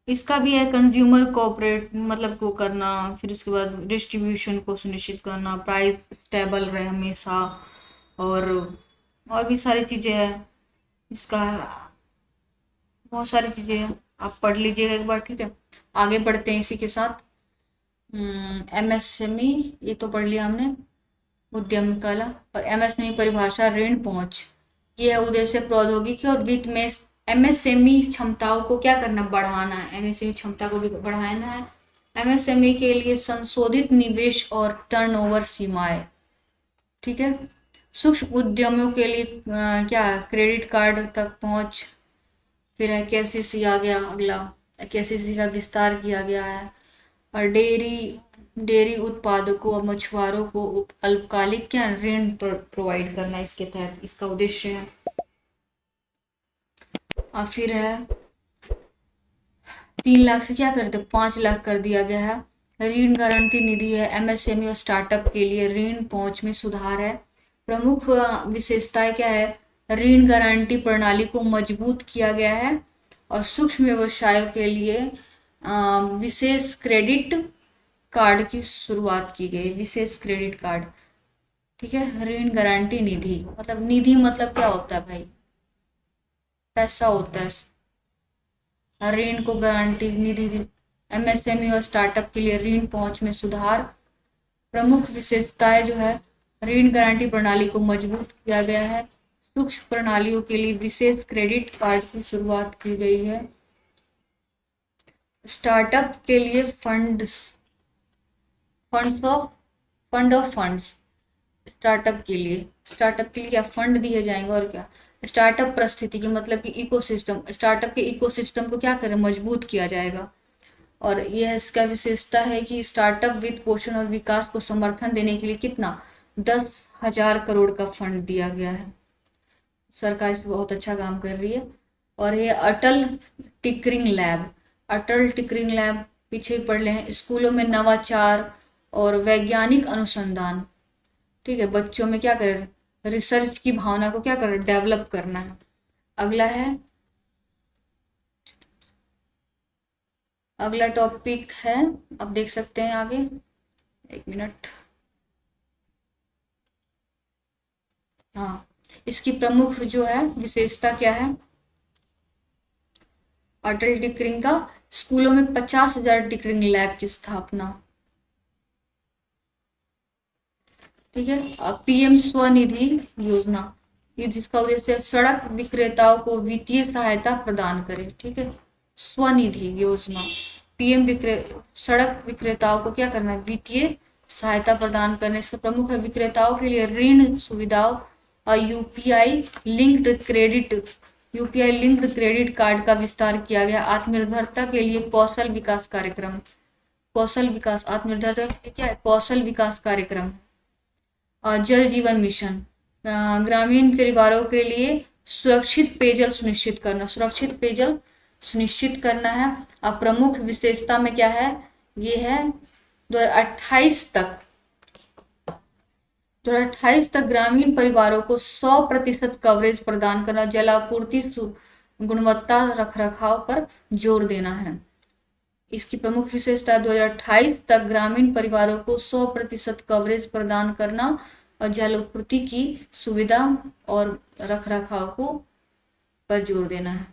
इसका भी है कंज्यूमर कोऑपरेट मतलब को करना, फिर उसके बाद डिस्ट्रीब्यूशन को सुनिश्चित करना, प्राइस स्टेबल रहे हमेशा, और भी सारी चीज़ें हैं इसका, बहुत सारी चीज़ें हैं, आप पढ़ लीजिएगा एक बार। ठीक है, आगे बढ़ते हैं इसी के साथ। MSME ये तो पढ़ लिया हमने, उद्यमी कला। और MSME परिभाषा ऋण पहुंच, ये है उद्देश्य प्रौद्योगिकी और वित्त में एमएसएमई क्षमताओं को क्या करना, बढ़ाना है। एमएसएमई क्षमता को भी बढ़ाना है। एमएसएमई के लिए संशोधित निवेश और टर्नओवर सीमाएं, ठीक है। सूक्ष्म उद्यमियों के लिए क्या क्रेडिट कार्ड तक पहुंच। फिर है केसीसी आ गया अगला, केसीसी का विस्तार किया गया है। और डेयरी डेयरी उत्पादकों और मछुआरों को अल्पकालिक क्या ऋण प्रोवाइड करना इसके तहत, इसका उद्देश्य है। और फिर है 3 लाख से क्या करते 5 लाख कर दिया गया है। ऋण गारंटी निधि है, एमएसएमई और स्टार्टअप के लिए ऋण पहुंच में सुधार है। प्रमुख विशेषताएं क्या है, ऋण गारंटी प्रणाली को मजबूत किया गया है और सूक्ष्म व्यवसायों के लिए विशेष क्रेडिट कार्ड की शुरुआत की गई, विशेष क्रेडिट कार्ड, ठीक है। ऋण गारंटी निधि मतलब, निधि मतलब क्या होता है भाई, पैसा होता है। ऋण को गारंटी निधि, एमएसएमई और स्टार्टअप के लिए ऋण पहुंच में सुधार। प्रमुख विशेषताएं जो है, ऋण गारंटी प्रणाली को मजबूत किया गया है, सूक्ष्म प्रणालियों के लिए विशेष क्रेडिट कार्ड की शुरुआत की गई है। स्टार्टअप के लिए फंड ऑफ फंड्स, स्टार्टअप के लिए क्या फंड दिए जाएंगे और क्या, स्टार्टअप परिस्थिति मतलब कि इकोसिस्टम, स्टार्टअप के इकोसिस्टम को क्या करें, मजबूत किया जाएगा। और यह इसका विशेषता है कि स्टार्टअप वित्त पोषण और विकास को समर्थन देने के लिए कितना 10,000 करोड़ का फंड दिया गया है। सरकार इस पर बहुत अच्छा काम कर रही है। और ये अटल टिकरिंग लैब, अटल टिकरिंग लैब पीछे पढ़ ले हैं, स्कूलों में नवाचार और वैज्ञानिक अनुसंधान, ठीक है। बच्चों में क्या करें, रिसर्च की भावना को क्या करें, डेवलप करना है। अगला है, अगला टॉपिक है, अब देख सकते हैं आगे, 1 मिनट। हाँ, इसकी प्रमुख जो है विशेषता क्या है, अटल टिकरिंग का स्कूलों में 50,000 टिकरिंग लैब की स्थापना, ठीक है। पीएम स्वनिधि योजना, ये जिसका उद्देश्य सड़क विक्रेताओं को वित्तीय सहायता प्रदान करे, ठीक है। स्वनिधि योजना, पीएम सड़क विक्रेताओं को क्या करना है, वित्तीय सहायता प्रदान करने। इसका प्रमुख है विक्रेताओं के लिए ऋण सुविधाओं और यूपीआई लिंक्ड क्रेडिट कार्ड का विस्तार किया गया। आत्मनिर्भरता के लिए कौशल विकास कार्यक्रम, कौशल विकास, आत्मनिर्भरता के लिए क्या है, कौशल विकास कार्यक्रम। और जल जीवन मिशन, ग्रामीण परिवारों के लिए सुरक्षित पेयजल सुनिश्चित करना, सुरक्षित पेयजल सुनिश्चित करना है। अब प्रमुख विशेषता में क्या है, ये है 2028 तक ग्रामीण परिवारों को 100% कवरेज प्रदान करना, जलापूर्ति गुणवत्ता रखरखाव पर जोर देना है। इसकी प्रमुख विशेषता 2028 तक ग्रामीण परिवारों को 100% कवरेज प्रदान करना और जलापूर्ति की सुविधा और रखरखाव को पर जोर देना है।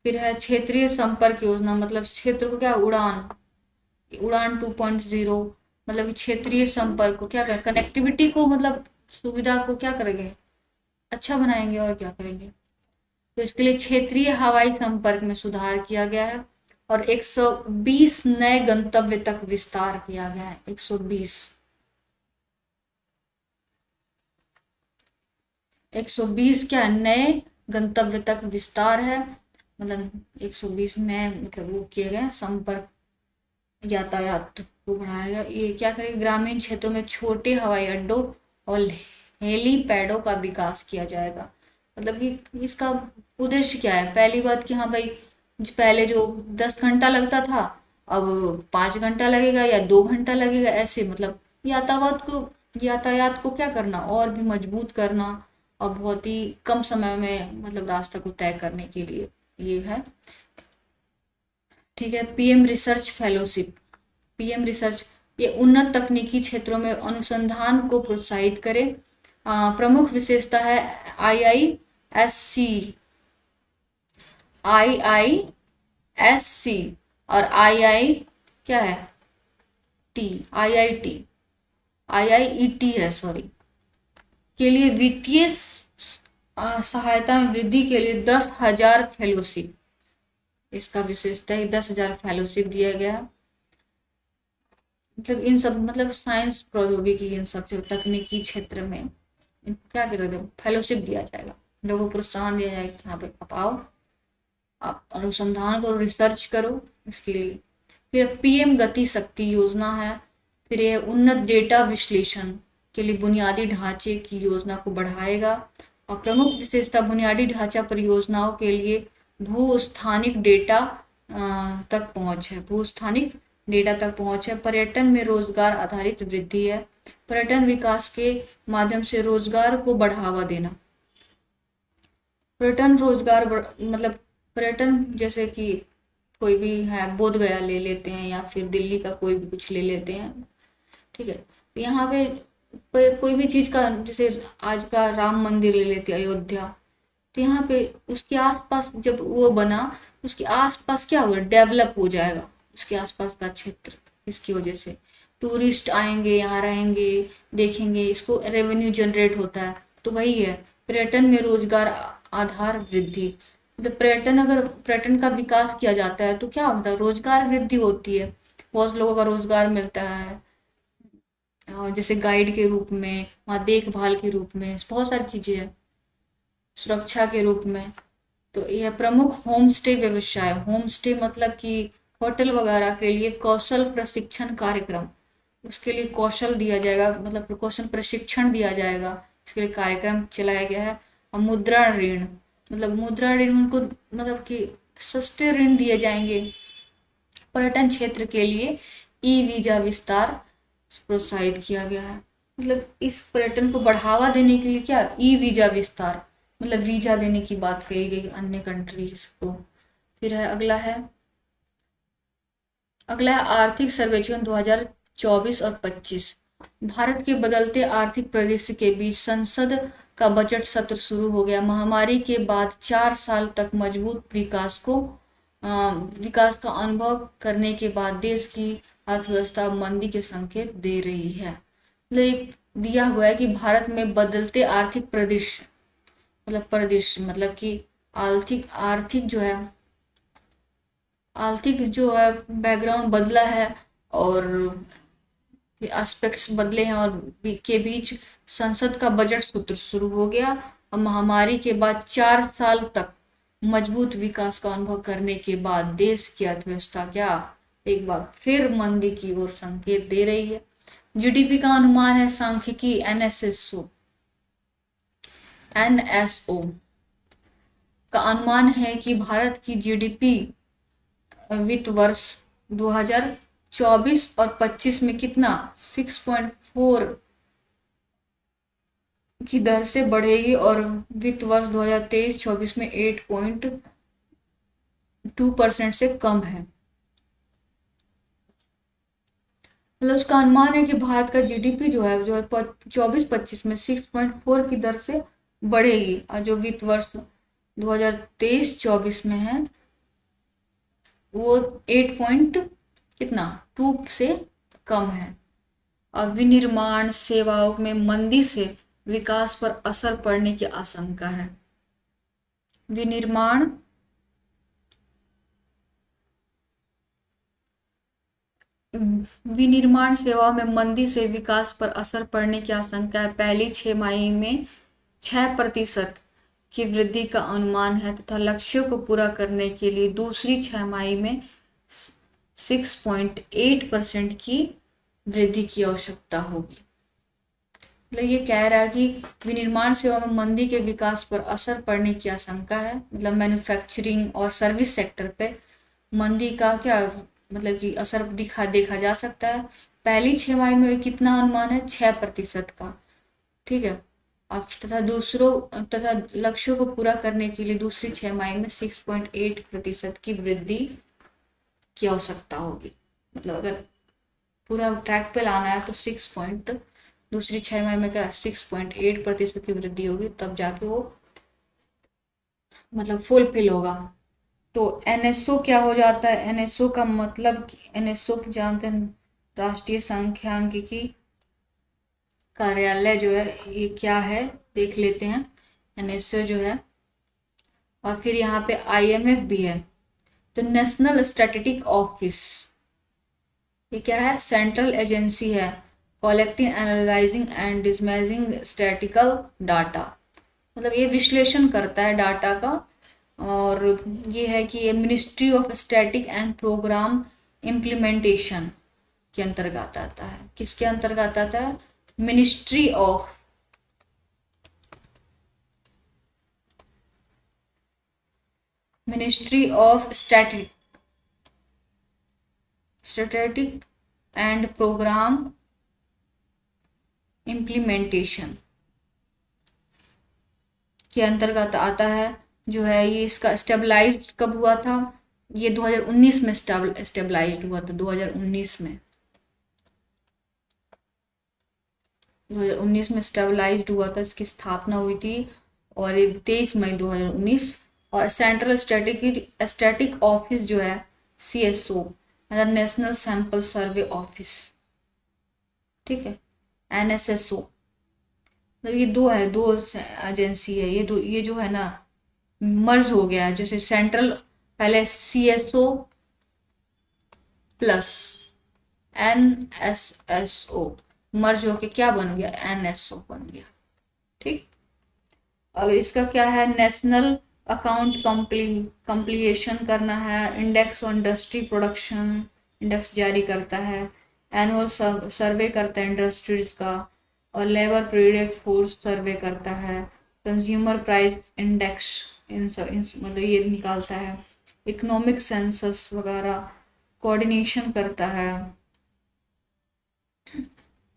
फिर है क्षेत्रीय संपर्क योजना, मतलब क्षेत्र को क्या, उड़ान 2.0, मतलब क्षेत्रीय संपर्क को क्या करें, कनेक्टिविटी को, मतलब सुविधा को क्या करेंगे, अच्छा बनाएंगे और क्या करेंगे। तो इसके लिए क्षेत्रीय हवाई संपर्क में सुधार किया गया है और 120 नए गंतव्य तक विस्तार किया गया है। 120 क्या नए गंतव्य तक विस्तार है, मतलब 120 नए मतलब वो किए गए संपर्क, यातायात को बढ़ाएगा। ये क्या करेगा, ग्रामीण क्षेत्रों में छोटे हवाई अड्डों और हेलीपैडों का विकास किया जाएगा। मतलब कि इसका उद्देश्य क्या है, पहली बात कि हाँ भाई, पहले जो 10 घंटा लगता था अब 5 घंटा लगेगा या 2 घंटा लगेगा, ऐसे मतलब यातायात को क्या करना, और भी मजबूत करना और बहुत ही कम समय में मतलब रास्ता को तय करने के लिए ये है, ठीक है। PM research fellowship, PM research ये उन्नत तकनीकी क्षेत्रों में अनुसंधान को प्रोत्साहित करे। प्रमुख विशेषता है आईआईएससी और क्या है आईआईईटी है, सॉरी, के लिए वित्तीय सहायता में वृद्धि के लिए 10,000 फेलोशिप, इसका विशेषता है 10,000 फेलोशिप दिया गया। मतलब इन सब, मतलब साइंस प्रौद्योगिकी इन सब जो तकनीकी क्षेत्र में क्या कर रहे थे, फेलोशिप दिया जाएगा, लोगों को प्रोत्साहन दिया जाएगा कि हाँ भाई आप आओ, आप अनुसंधान करो, रिसर्च करो इसके लिए। फिर पीएम गति शक्ति योजना है। फिर ये उन्नत डेटा विश्लेषण के लिए बुनियादी ढांचे की योजना को बढ़ाएगा। और प्रमुख विशेषता बुनियादी ढांचा परियोजनाओं के लिए भू स्थानिक डेटा तक पहुंच है, भू स्थानिक डेटा तक पहुंच है। पर्यटन में रोजगार आधारित वृद्धि है, पर्यटन विकास के माध्यम से रोजगार को बढ़ावा देना। पर्यटन रोजगार मतलब पर्यटन जैसे कि कोई भी है, बोध गया ले लेते हैं या फिर दिल्ली का कोई भी कुछ ले लेते हैं, ठीक है। तो यहाँ पे कोई भी चीज का, जैसे आज का राम मंदिर ले लेते हैं अयोध्या, तो यहाँ पे उसके आसपास जब वो बना, उसके आसपास क्या होगा, डेवलप हो जाएगा उसके आसपास का क्षेत्र। इसकी वजह से टूरिस्ट आएंगे, यहाँ रहेंगे, देखेंगे, इसको रेवेन्यू जनरेट होता है। तो वही है पर्यटन में रोजगार आधार वृद्धि। मतलब पर्यटन, अगर पर्यटन का विकास किया जाता है तो क्या होता है, रोजगार वृद्धि होती है, बहुत लोगों का रोजगार मिलता है, जैसे गाइड के रूप में, वहाँ देखभाल के रूप में, बहुत सारी चीजें हैं, सुरक्षा के रूप में। तो यह प्रमुख होम स्टे व्यवसाय, होम स्टे मतलब कि होटल वगैरह के लिए कौशल प्रशिक्षण कार्यक्रम, उसके लिए कौशल दिया जाएगा, मतलब कौशल प्रशिक्षण दिया जाएगा, इसके लिए कार्यक्रम चलाया गया है। और मुद्रा ऋण, मतलब मुद्रा ऋण उनको, मतलब कि सस्ते ऋण दिए जाएंगे। पर्यटन क्षेत्र के लिए ई वीजा विस्तार प्रोत्साहित किया गया है। मतलब इस पर्यटन को बढ़ावा देने के लिए क्या, ई वीजा विस्तार, मतलब वीजा देने की बात कही गई अन्य कंट्रीज को। फिर है अगला है आर्थिक सर्वेक्षण 2024 और 25। भारत के बदलते आर्थिक परिदृश्य के बीच संसद का बजट सत्र शुरू हो गया। महामारी के बाद 4 साल तक मजबूत विकास का अनुभव करने के बाद देश की अर्थव्यवस्था मंदी के संकेत दे रही है। मतलब दिया हुआ है कि भारत में बदलते आर्थिक परिदृश्य, मतलब कि आर्थिक जो है बैकग्राउंड बदला है, और एस्पेक्ट्स बदले हैं, और के बीच संसद का बजट सत्र शुरू हो गया। और महामारी के बाद 4 साल तक मजबूत विकास का अनुभव करने के बाद देश की अर्थव्यवस्था क्या, एक बार फिर मंदी की ओर संकेत दे रही है। जीडीपी का अनुमान है सांख्यिकी एनएसओ का अनुमान है कि भारत की जीडीपी वित्त वर्ष 2024 और 25 में कितना 6.4 की दर से बढ़ेगी, और वित्त वर्ष 2023-24 में 8.2% से कम है। मतलब उसका अनुमान है कि भारत का जीडीपी जो है 24-25 में 6.4 की दर से बढ़ेगी, और जो वित्त वर्ष 2023-24 में है वो 8.2 से कम है। और विनिर्माण सेवाओं में मंदी से विकास पर असर पड़ने की आशंका है। विनिर्माण सेवाओं में मंदी से विकास पर असर पड़ने की आशंका है। पहली 6 माही में 6% की वृद्धि का अनुमान है तथा लक्ष्यों को पूरा करने के लिए दूसरी 6 माही में 6.8% की वृद्धि की आवश्यकता होगी। मतलब ये कह रहा है कि विनिर्माण सेवा में मंदी के विकास पर असर पड़ने की आशंका है। मतलब मैन्युफैक्चरिंग और सर्विस सेक्टर पे मंदी का क्या, मतलब कि असर देखा जा सकता है। पहली 6 माही में कितना अनुमान है, 6% का, ठीक है। अब तथा लक्ष्यों को पूरा करने के लिए दूसरी 6 माही में 6.8% की वृद्धि की आवश्यकता होगी। मतलब अगर पूरा ट्रैक पे लाना है तो दूसरी 6 माही में क्या 6.8% की वृद्धि होगी, तब जाके वो मतलब फुलफिल होगा। तो एनएसओ क्या हो जाता है, एनएसओ का मतलब, एनएसओ जानते हैं, राष्ट्रीय सांख्यिकी कार्यालय जो है ये क्या है देख लेते हैं। एनएसओ जो है, और फिर यहाँ पे आईएमएफ भी है। तो नेशनल स्टैटिस्टिक ऑफिस, ये क्या है? सेंट्रल एजेंसी है collecting analysing and disseminating statistical data, मतलब ये विश्लेषण करता है डाटा का। और ये है कि ये ministry of static and programme implementation के अंतर्गत आता है। किसके अंतर्गत आता है? Ministry of static and programme implementation के अंतर्गत आता है जो है। ये इसका स्टेबलाइज्ड कब हुआ था? ये 2019 में स्टेबलाइज्ड हुआ था। 2019 में 2019 में स्टेबलाइज्ड हुआ था, इसकी स्थापना हुई थी, और ये 23 मई 2019। और सेंट्रल स्टैटिक ऑफिस जो है सीएसओ, मतलब नेशनल सैंपल सर्वे ऑफिस, ठीक है, एनएसएसओ। मतलब ये दो है, दो एजेंसी है, ये जो है ना मर्ज हो गया है। जैसे सेंट्रल, पहले सीएसओ प्लस एनएसएसओ मर्ज होके क्या बन गया? एनएसओ बन गया, ठीक। अगर इसका क्या है? नेशनल अकाउंट कंप्लीशन करना है, index on industry production index जारी करता है, एनुअल सर्वे करता है इंडस्ट्रीज का, और लेबर प्रोडक्ट फोर्स सर्वे करता है, कंज्यूमर प्राइस इंडेक्स मतलब ये निकालता है, इकोनॉमिक सेंसस वगैरह कोऑर्डिनेशन करता है।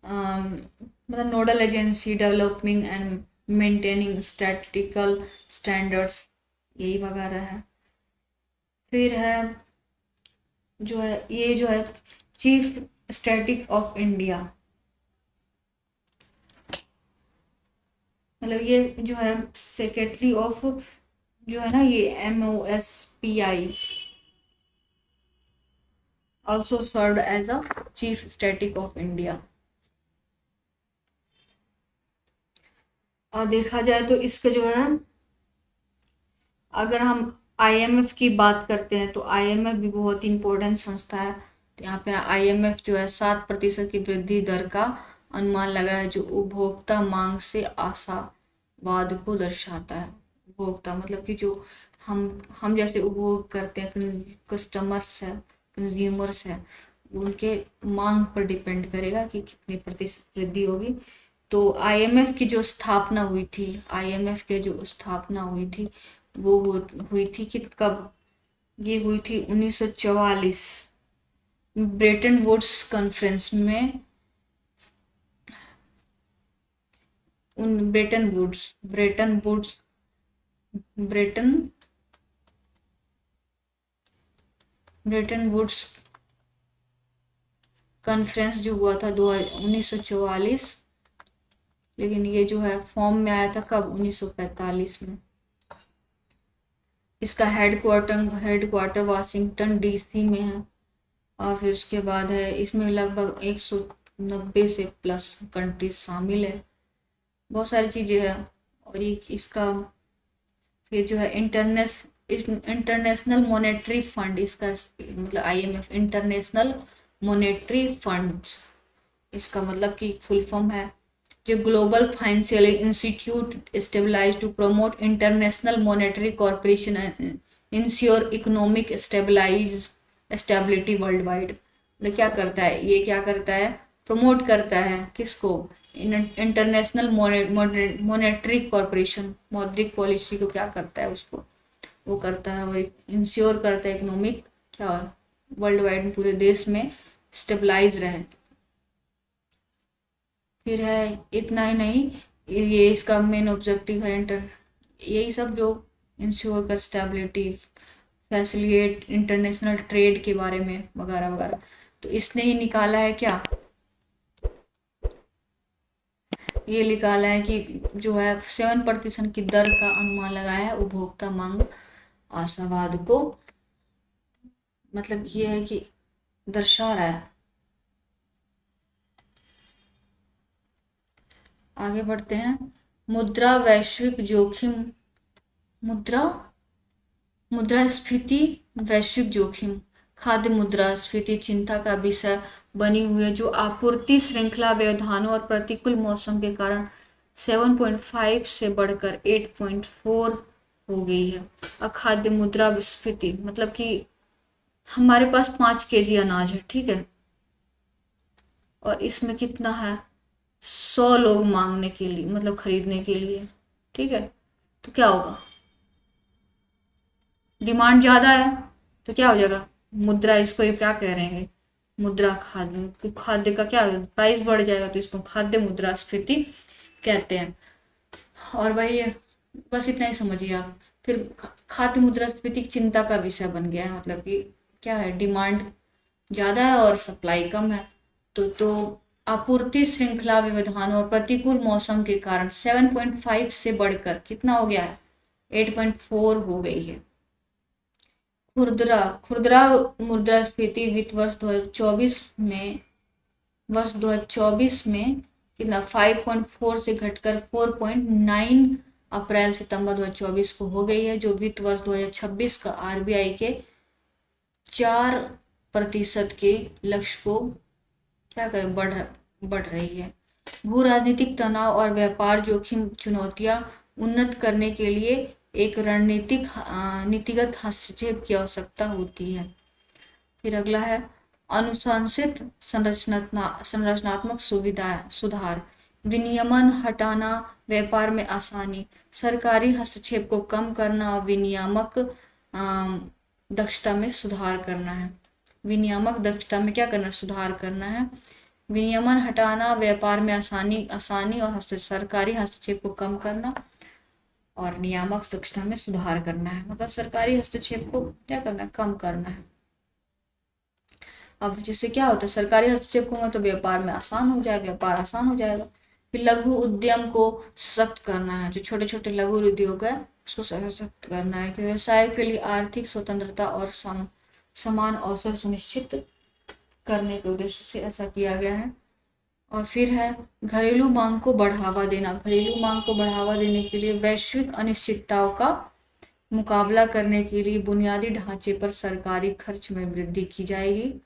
मतलब nodal agency developing and maintaining statistical standards, यही वगैरह है। फिर है जो है, ये जो है चीफ स्टैटिक ऑफ इंडिया, मतलब ये जो है सेक्रेटरी ऑफ जो है ना, ये MOSPI also serve as a chief static of India. और देखा जाए तो इसका जो है, अगर हम आईएमएफ की बात करते हैं तो आईएमएफ भी बहुत ही इंपॉर्टेंट संस्था है। तो यहाँ पे आईएमएफ जो है 7% की वृद्धि दर का अनुमान लगा है, जो उपभोक्ता मांग से आशावाद को दर्शाता है। उपभोक्ता मतलब कि जो हम जैसे उपभोग करते हैं, कस्टमर्स है, कंज्यूमर्स है, उनके मांग पर डिपेंड करेगा कि कितनी प्रतिशत वृद्धि होगी। तो आईएमएफ की जो स्थापना हुई थी, आईएमएफ के जो स्थापना हुई थी वो हुई थी कि कब? ये हुई थी 1944 ब्रेटन वुड्स कॉन्फ्रेंस में। ब्रेटन वुड्स कॉन्फ्रेंस जो हुआ था 1944, लेकिन ये जो है फॉर्म में आया था कब? 1945 में। इसका हेडक्वार्टर वाशिंगटन डीसी में है। और फिर उसके बाद है, इसमें लगभग 190 से प्लस कंट्रीज शामिल है, बहुत सारी चीज़ें हैं। और ये इसका फिर जो है इंटरनेशनल मॉनेटरी फंड, इसका मतलब आईएमएफ इंटरनेशनल मॉनेटरी फंड, इसका मतलब कि फुल फॉर्म है जो global financial institute stabilise to promote international monetary corporation and ensure economic stability worldwide. मतलब क्या करता है ये? क्या करता है? प्रमोट करता है किसको? इंटरनेशनल मॉनेटरी कॉर्पोरेशन, मौद्रिक पॉलिसी को क्या करता है? उसको वो करता है, और इंश्योर करता है इकोनॉमिक क्या वर्ल्ड वाइड पूरे देश में स्टेबलाइज रहे। फिर है इतना ही नहीं, ये इसका मेन ऑब्जेक्टिव है यही सब जो इंश्योर कर स्टेबिलिटी, फैसिलिटेट इंटरनेशनल ट्रेड के बारे में वगैरह वगैरह। तो इसने ही निकाला है क्या? ये निकाला है कि जो है 7% की दर का अनुमान लगाया है उपभोक्ता मांग आशावाद को, मतलब ये है कि दर्शा रहा है। आगे बढ़ते हैं। मुद्रा वैश्विक जोखिम, मुद्रा मुद्रास्फीति वैश्विक जोखिम, खाद्य मुद्रास्फीति चिंता का विषय बनी हुई है, जो आपूर्ति श्रृंखला व्यवधानों और प्रतिकूल मौसम के कारण 7.5 से बढ़कर 8.4 हो गई है। अखाद्य मुद्रास्फीति मतलब कि हमारे पास 5 kg अनाज है, ठीक है, और इसमें कितना है, 100 लोग मांगने के लिए, मतलब खरीदने के लिए, ठीक है, तो क्या होगा, डिमांड ज्यादा है तो क्या हो जाएगा, मुद्रा, इसको ये क्या कह रहे हैं, मुद्रा खाद्य, खाद्य का क्या प्राइस बढ़ जाएगा, तो इसको खाद्य मुद्रास्फीति कहते हैं। और भाई बस इतना ही समझिए आप। फिर खाद्य मुद्रास्फीति चिंता का विषय बन गया है, मतलब कि क्या है, डिमांड ज्यादा है और सप्लाई कम है, तो आपूर्ति श्रृंखला व्यवधान और प्रतिकूल मौसम के कारण 7.5 से बढ़कर कितना हो गया है, 8.4 हो गई है। खुदरा खुदरा मुद्रास्फीति वित्त वर्ष 2024 में, वर्ष 2024 में कितना 5.4 से घटकर 4.9 अप्रैल सितंबर 2024 को हो गई है, जो वित्त वर्ष 2026 का आरबीआई के 4% के लक्ष्य को क्या करे, बढ़ रही है। भू राजनीतिक तनाव और व्यापार जोखिम चुनौतियां उन्नत करने के लिए एक नीतिगत हस्तक्षेप की आवश्यकता होती है। फिर अगला है अनुशासित संरचनात्मक सुधार, विनियमन हटाना, व्यापार में आसानी, सरकारी हस्तक्षेप को कम करना, विनियामक दक्षता में सुधार करना है। विनियामक दक्षता में क्या करना, सुधार करना है। विनियमन हटाना, व्यापार में आसानी और सरकारी हस्तक्षेप को कम करना, और नियामक दक्षता में सुधार करना है, मतलब सरकारी हस्तक्षेप को क्या करना है, कम करना है। अब जिससे क्या होता है, सरकारी हस्तक्षेप होगा तो व्यापार में आसान हो जाएगा, व्यापार आसान हो जाएगा। फिर लघु उद्यम को सशक्त करना है, जो छोटे छोटे लघु उद्योग है उसको सशक्त करना है, कि व्यवसाय के लिए आर्थिक स्वतंत्रता और समान अवसर सुनिश्चित करने के उद्देश्य से ऐसा किया गया है। और फिर है घरेलू मांग को बढ़ावा देना, घरेलू मांग को बढ़ावा देने के लिए वैश्विक अनिश्चितताओं का मुकाबला करने के लिए बुनियादी ढांचे पर सरकारी खर्च में वृद्धि की जाएगी,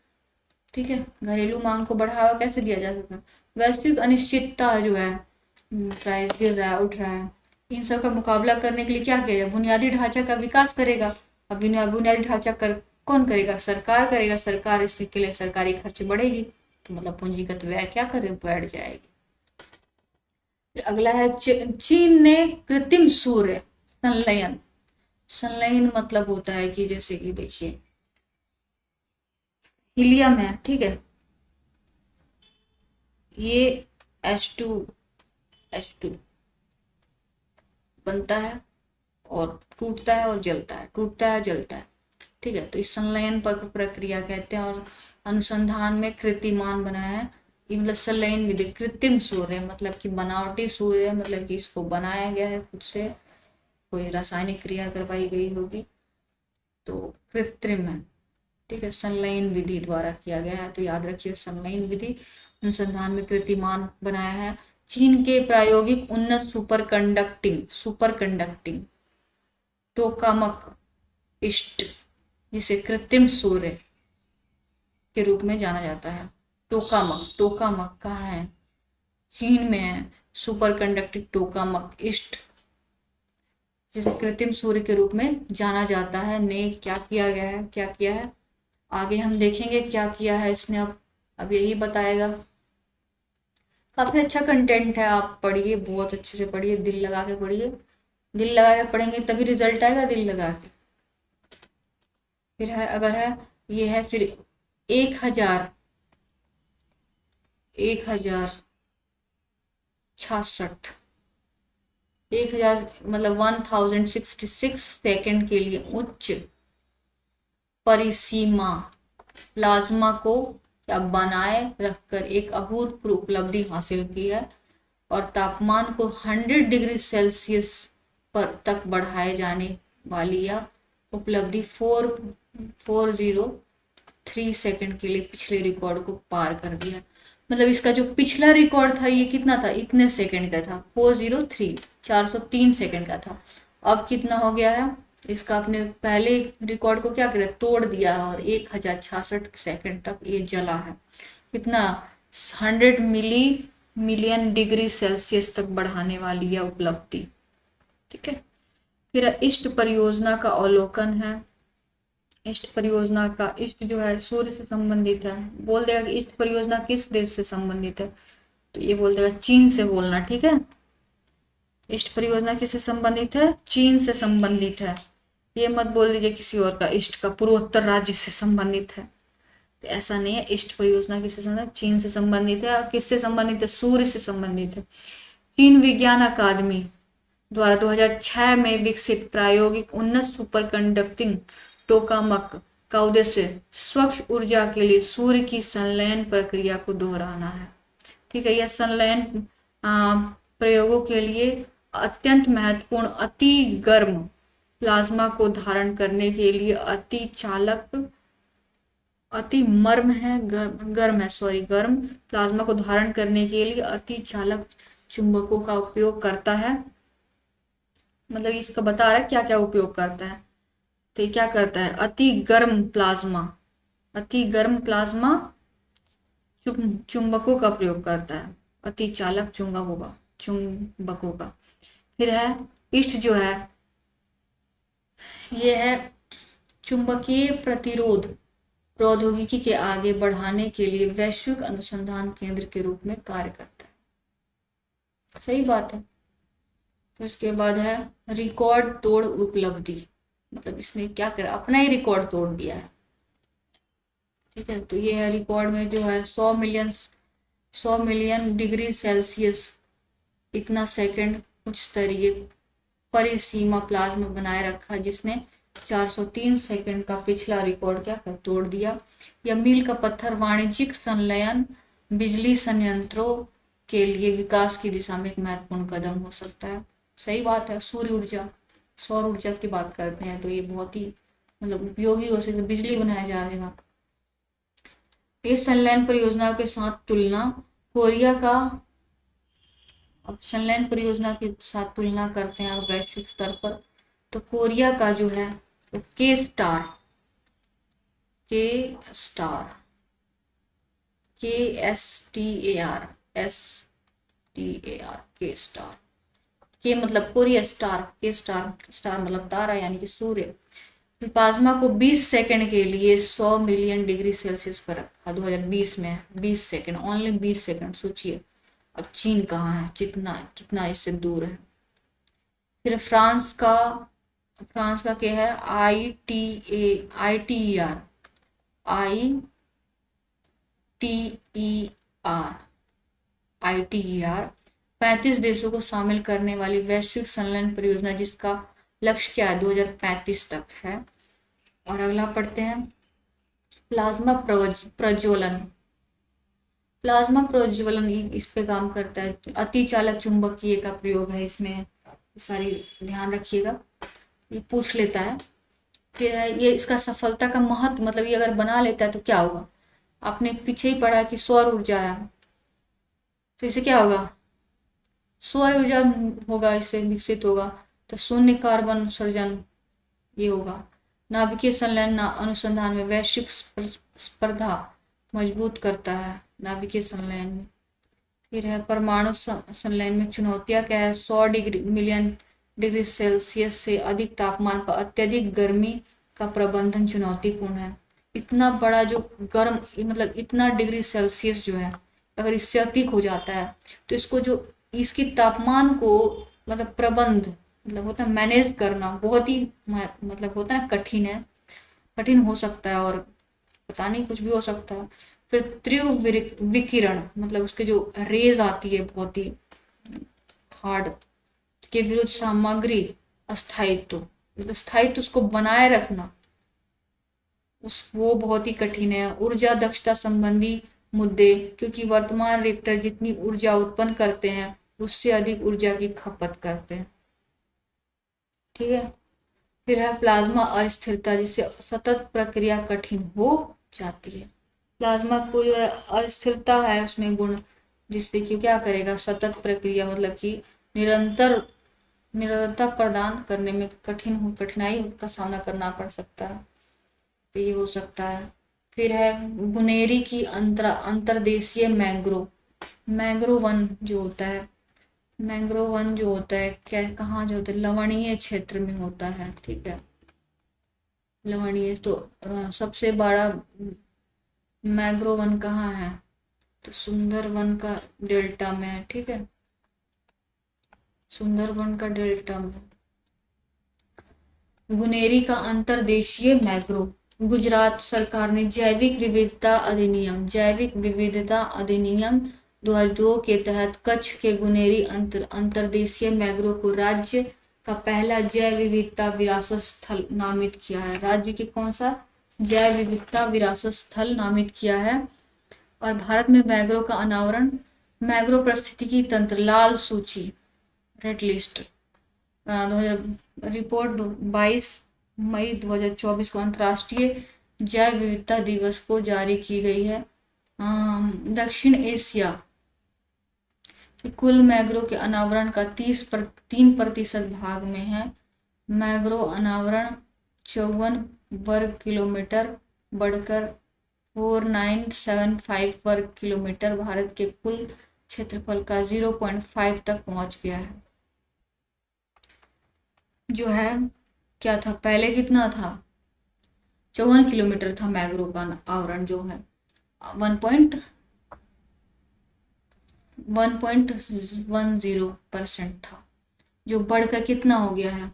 ठीक है। घरेलू मांग को बढ़ावा कैसे दिया जा सकता है, वैश्विक अनिश्चितता जो है, प्राइस गिर रहा है, उठ रहा है, इन सब का मुकाबला करने के लिए क्या किया जाए, बुनियादी ढांचा का विकास करेगा। अब बुनियादी ढांचा कौन करेगा, सरकार करेगा, सरकार इसके के लिए सरकारी खर्च बढ़ेगी, तो मतलब पूंजीगत व्यय क्या करे, बढ़ जाएगी। फिर अगला है चीन ने कृत्रिम सूर्य संलयन, संलयन मतलब होता है कि जैसे कि देखिए हीलियम है, ठीक है, ये H2 बनता है और टूटता है और जलता है, टूटता है जलता है, ठीक है, तो इस संलयन प्रक्रिया कहते हैं। और अनुसंधान में कीर्तिमान बनाया है, ये मतलब संलयन विधि, कृत्रिम सूर्य मतलब कि बनावटी सूर्य, मतलब कि इसको बनाया गया है खुद से, कोई रासायनिक क्रिया करवाई गई होगी, तो कृत्रिम है, ठीक है, संलयन विधि द्वारा किया गया है, तो याद रखिए संलयन विधि अनुसंधान में कीर्तिमान बनाया है। चीन के प्रायोगिक उन्नत सुपर कंडक्टिंग टोकामक इष्ट, जिसे कृत्रिम सूर्य के रूप में जाना जाता है। टोकामक कहाँ है, चीन में है, सुपर कंडक्टिंग टोकामक इष्ट, जिसे कृत्रिम सूर्य के रूप में जाना जाता है, ने क्या किया गया है, क्या किया है, आगे हम देखेंगे क्या किया है इसने, अब यही बताएगा। काफी अच्छा कंटेंट है, आप पढ़िए, बहुत अच्छे से पढ़िए, दिल लगा के पढ़िए, दिल लगा के पढ़ेंगे तभी रिजल्ट आएगा, दिल लगा के। फिर है अगर है ये है फिर 1066 1000 मतलब 1066 सेकंड के लिए उच्च परिसीमा प्लाज्मा को या बनाए रखकर एक अभूतपूर्व उपलब्धि हासिल की है, और तापमान को 100 डिग्री सेल्सियस पर तक बढ़ाए जाने वाली यह उपलब्धि 403 सेकंड के लिए पिछले रिकॉर्ड को पार कर दिया। मतलब इसका जो पिछला रिकॉर्ड था ये कितना था, इतने सेकंड का था, 403, 403 सेकंड का था। अब कितना हो गया है, इसका अपने पहले रिकॉर्ड को क्या करे, तोड़ दिया है और 1066 सेकंड तक ये जला है। कितना, 100 मिलियन डिग्री सेल्सियस तक बढ़ाने वाली यह उपलब्धि। ठीक है। फिर इष्ट परियोजना का अवलोकन है। इष्ट परियोजना का, इष्ट जो है सूर्य से संबंधित है। बोल देगा कि इष्ट परियोजना किस देश से संबंधित है, तो ये बोल देगा चीन से बोलना। ठीक है। इष्ट परियोजना किससे संबंधित है, चीन से संबंधित है। ये मत बोल दीजिए किसी और का, इष्ट का पूर्वोत्तर राज्य से संबंधित है, तो ऐसा नहीं है। इष्ट परियोजना किससे संबंधित, चीन से संबंधित है। किससे संबंधित है, सूर्य से संबंधित है। चीन विज्ञान अकादमी द्वारा 2006 में विकसित प्रायोगिक उन्नत सुपर कंडक्टिंग टोकामक का उद्देश्य स्वच्छ ऊर्जा के लिए सूर्य की संलयन प्रक्रिया को दोहराना है। ठीक है। यह संलयन प्रयोगों के लिए अत्यंत महत्वपूर्ण अति गर्म प्लाज्मा को धारण करने के लिए अति चालक, अति मर्म है, गर्म प्लाज्मा को धारण करने के लिए अति चालक चुंबकों का उपयोग करता है। मतलब इसका बता रहा है क्या क्या उपयोग करता है। तो ये क्या करता है, अति गर्म प्लाज्मा चुंबकों का प्रयोग करता है, अति चालक चुंबकों का। फिर है इष्ट जो है, ये है चुंबकीय प्रतिरोध प्रौद्योगिकी के आगे बढ़ाने के लिए वैश्विक अनुसंधान केंद्र के रूप में कार्य करता है। सही बात है। फिर उसके बाद है रिकॉर्ड तोड़ उपलब्धि, मतलब इसने क्या करा, अपना ही रिकॉर्ड तोड़ दिया है। ठीक है। तो ये है रिकॉर्ड में जो है 100 मिलियन डिग्री सेल्सियस इतना सेकंड उच्च स्तरीय परिसीमा प्लाज्मा बनाए रखा, जिसने 403 सेकंड का पिछला रिकॉर्ड क्या कर तोड़ दिया। या मील का पत्थर वाणिज्यिक संलयन बिजली संयंत्रों के लिए विकास की दिशा में एक महत्वपूर्ण कदम हो सकता है। सही बात है। सूर्य ऊर्जा, सौर ऊर्जा की बात करते हैं तो ये बहुत ही मतलब उपयोगी हो सकता है, बिजली बनाया जाएगा। इस संलयन परियोजना के साथ तुलना कोरिया का, अब संलयन परियोजना के साथ तुलना करते हैं वैश्विक स्तर पर, तो कोरिया का जो है के स्टार के स्टार, के मतलब कोरिया, स्टार मतलब तारा यानी कि सूर्य, प्लाज्मा को 20 सेकंड के लिए 100 मिलियन डिग्री सेल्सियस पर रखा 2020 में। 20 सेकंड, ओनली 20 सेकंड, सोचिए। अब चीन कहाँ है, कितना इससे दूर है। फिर फ्रांस का क्या है, ITER 35 देशों को शामिल करने वाली वैश्विक संलयन परियोजना, जिसका लक्ष्य क्या है, 2035 तक है। और अगला पढ़ते हैं प्लाज्मा प्रज्वलन इस पे काम करता है। अति चालक चुंबकीय का प्रयोग है इसमें, सारी ध्यान रखिएगा, ये पूछ लेता है। फिर है ये इसका सफलता का महत्व, मतलब ये अगर बना लेता है तो क्या होगा। आपने पीछे ही पढ़ा कि सौर ऊर्जा है, तो इसे क्या होगा, सौर ऊर्जा होगा, इससे विकसित होगा तो शून्य कार्बन उत्सर्जन ये होगा। नाभिकीय संलयन अनुसंधान में वैश्विक स्पर्धा मजबूत करता है नाभिकीय संलयन में। फिर है परमाणु संलयन में चुनौतियां क्या है, 100 मिलियन डिग्री सेल्सियस से अधिक तापमान पर अत्यधिक गर्मी का प्रबंधन चुनौतीपूर्ण है। इतना बड़ा जो गर्म, मतलब इतना डिग्री सेल्सियस जो है, अगर इससे अधिक हो जाता है तो इसको जो इसकी तापमान को मतलब प्रबंध, मतलब होता है मैनेज करना, बहुत ही मतलब होता है ना कठिन हो सकता है, और पता नहीं कुछ भी हो सकता है। फिर तीव्र विकिरण, मतलब उसके जो रेज आती है बहुत ही हार्ड, के विरुद्ध सामग्री अस्थायित्व, मतलब स्थायित्व उसको बनाए रखना, वो बहुत ही कठिन है। ऊर्जा दक्षता संबंधी मुद्दे, क्योंकि वर्तमान रिएक्टर जितनी ऊर्जा उत्पन्न करते हैं उससे अधिक ऊर्जा की खपत करते हैं। ठीक है। फिर है प्लाज्मा अस्थिरता, जिससे सतत प्रक्रिया कठिन हो जाती है। प्लाज्मा को जो है अस्थिरता है उसमें गुण, जिससे कि क्या करेगा, सतत प्रक्रिया मतलब कि निरंतर निरंतरता प्रदान करने में कठिनाई का सामना करना पड़ सकता है, तो ये हो सकता है। फिर है गुनेरी की अंतर्देशीय मैंग्रोव। मैंग्रोव वन जो होता है, मैंग्रोव वन जो होता है क्या, कहाँ जो होता है, लवणीय क्षेत्र में होता है, ठीक है। लवणीय तो सबसे बड़ा मैंग्रोव वन कहाँ है, तो सुंदरवन का डेल्टा में है, ठीक है, सुंदरवन का डेल्टा में। गुनेरी का अंतर्देशीय मैंग्रोव। गुजरात सरकार ने जैविक विविधता अधिनियम 2002 के तहत कच्छ के गुनेरी अंतर्देशीय मैंग्रोव को राज्य का पहला जैव विविधता विरासत स्थल नामित किया है। राज्य के कौन सा जैव विविधता विरासत स्थल नामित किया है। और भारत में मैंग्रोव का अनावरण, मैंग्रोव पारिस्थितिकी तंत्र लाल सूची, रेड लिस्ट, 2000 रिपोर्ट 22 मई 2024 को अंतर्राष्ट्रीय जैव विविधता दिवस को जारी की गई है। दक्षिण एशिया की कुल मैंग्रोव के अनावरण का 3% भाग में है। मैंग्रोव अनावरण 54 वर्ग किलोमीटर बढ़कर 4975 वर्ग किलोमीटर भारत के कुल क्षेत्रफल का 0.5 तक पहुंच गया है। जो है क्या था, पहले कितना था, 54 किलोमीटर था मैंग्रोव का आवरण, जो है 1.10% था, जो बढ़कर कितना हो गया है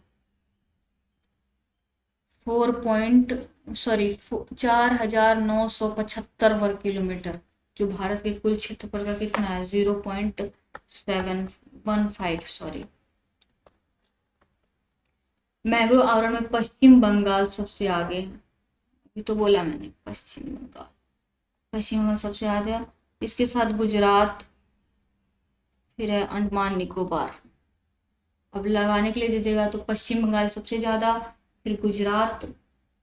4,975 वर्ग किलोमीटर, जो भारत के कुल क्षेत्रफल का कितना है 0.715, सॉरी। मैंग्रोव आवरण में पश्चिम बंगाल सबसे आगे है, अभी तो बोला मैंने, पश्चिम बंगाल सबसे आगे है। इसके साथ गुजरात, फिर है अंडमान निकोबार। अब लगाने के लिए दीजिएगा तो पश्चिम बंगाल सबसे ज्यादा, फिर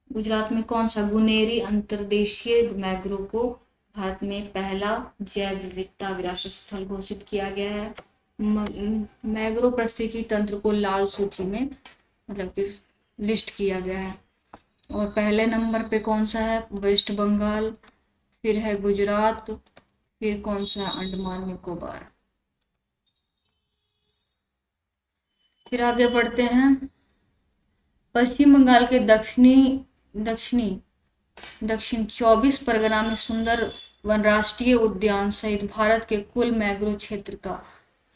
गुजरात में कौन सा, गुनेरी अंतर्देशीय मैंग्रोव को भारत में पहला जैव विविधता विरासत स्थल घोषित किया गया है। मैंग्रोव पारिस्थितिकी तंत्र को लाल सूची में मतलब कि लिस्ट किया गया है। और पहले नंबर पे कौन सा है, वेस्ट बंगाल, फिर है गुजरात, फिर कौन सा, अंडमान निकोबार। फिर आगे बढ़ते हैं। पश्चिम बंगाल के दक्षिण 24 परगना में सुंदर वन राष्ट्रीय उद्यान सहित भारत के कुल मैंग्रोव क्षेत्र का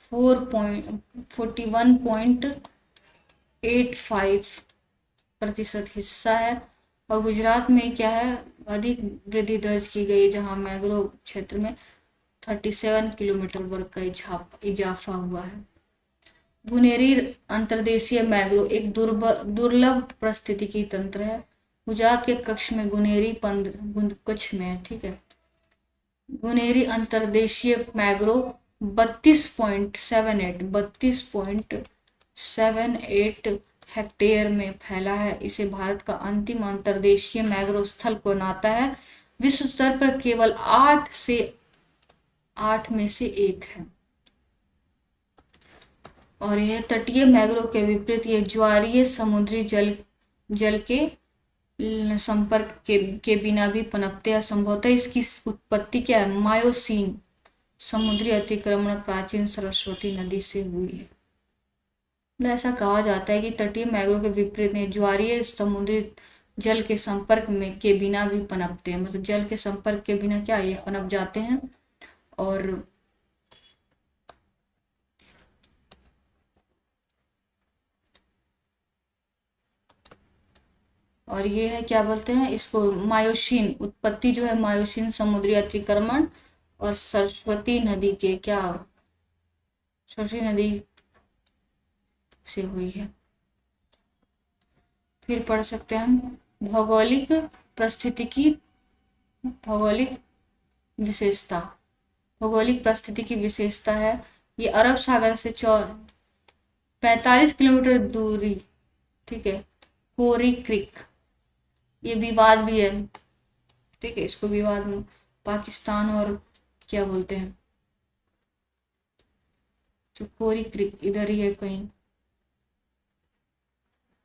41.85% हिस्सा है। और गुजरात में क्या है, अधिक वृद्धि दर्ज की गई, जहां मैंग्रोव क्षेत्र में 37 किलोमीटर वर्ग का इजाफा हुआ है। गुनेरी अंतर्देशीय मैंग्रोव एक दुर्लभ पारिस्थितिकी तंत्र है। गुजरात के कच्छ में कच्छ में है, ठीक है। गुनेरी अंतर्देशीय मैंग्रोव 32.78 हेक्टेयर में फैला है। इसे भारत का अंतिम अंतर्देशीय मैंग्रोव स्थल को बनाता है। विश्व स्तर पर केवल 8 में से एक है। और यह तटीय मैंग्रोव के विपरीत यह ज्वारीय समुद्री जल के संपर्क के बिना भी पनपते हैं। संभवतः इसकी उत्पत्ति क्या है, मायोसीन समुद्री अतिक्रमण प्राचीन सरस्वती नदी से हुई है। ऐसा कहा जाता है कि तटीय मैंग्रोव के विपरीत ज्वारीय समुद्री जल के संपर्क में के बिना भी पनपते हैं, मतलब जल के संपर्क के बिना क्या ये पनप जाते हैं। और ये है क्या बोलते हैं इसको, मायोसीन उत्पत्ति जो है, मायोसीन समुद्री अतिक्रमण और सरस्वती नदी के क्या, सरस्वती नदी से हुई है। फिर पढ़ सकते हैं हम भौगोलिक विशेषता। भौगोलिक परिस्थिति की विशेषता है, ये अरब सागर से 45 किलोमीटर दूरी, ठीक है, कोरी क्रिक, ये विवाद भी है, ठीक है, इसको विवाद में पाकिस्तान और क्या बोलते हैं, जो कोरी क्रिक इधर ही है कहीं,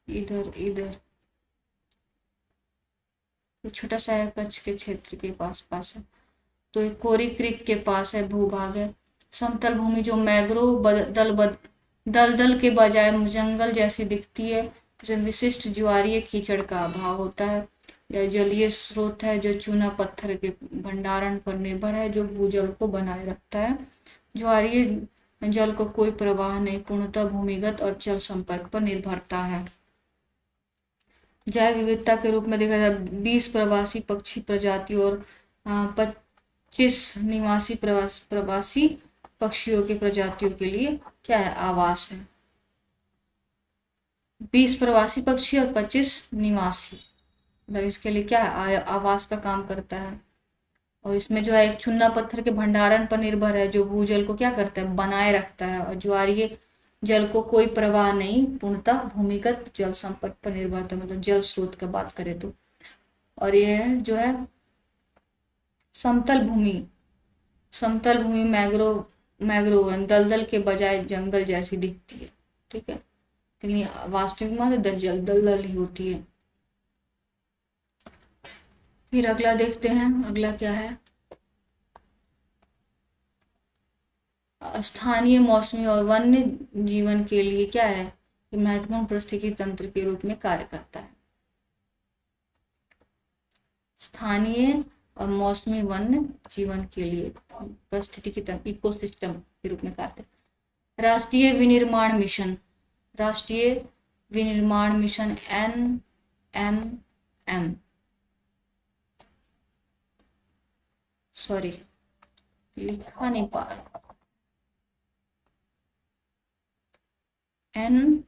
इधर इधर ये छोटा सा है, कच्छ के क्षेत्र के पास पास है। तो ये कोरी क्रीक के पास है भूभाग है। समतल भूमि जो मैग्रोव दलदल के बजाय जंगल जैसी दिखती है, जिसमें विशिष्ट ज्वारीय कीचड़ का अभाव होता है। यह जलीय स्रोत है जो चूना पत्थर के भंडारण पर निर्भर है, जो भूजल को बनाए रखता है। ज्वारीय जल को कोई प्रवाह नहीं, पूर्णतः भूमिगत और जल संपर्क पर निर्भरता है। जैव विविधता के रूप में देखा जाए 20 प्रवासी पक्षी प्रजातियों और 25 निवासी प्रवासी पक्षियों की प्रजातियों के लिए क्या है, आवास है। 20 प्रवासी पक्षी और 25 निवासी, मतलब इसके लिए क्या है, आवास का काम करता है। और इसमें जो है एक चूना पत्थर के भंडारण पर निर्भर है, जो भूजल को क्या करता है, बनाए रखता है। और ज्वारीय जल को कोई प्रवाह नहीं, पूर्णतः भूमिगत जल संपर्क पर निर्भर है, मतलब जल स्रोत का बात करें तो। और यह जो है समतल भूमि मैग्रोव दलदल के बजाय जंगल जैसी दिखती है, ठीक है, लेकिन वास्तविक में दलदल ही होती है। फिर अगला देखते हैं, अगला क्या है, स्थानीय मौसमी और वन्य जीवन के लिए क्या है, कि महत्वपूर्ण पारिस्थितिकी तंत्र के रूप में कार्य करता है। स्थानीय और मौसमी वन्य जीवन के लिए पारिस्थितिकी तंत्र, इकोसिस्टम के रूप में कार्य करता है। राष्ट्रीय विनिर्माण मिशन NMM, सॉरी लिखा नहीं पा, NMM,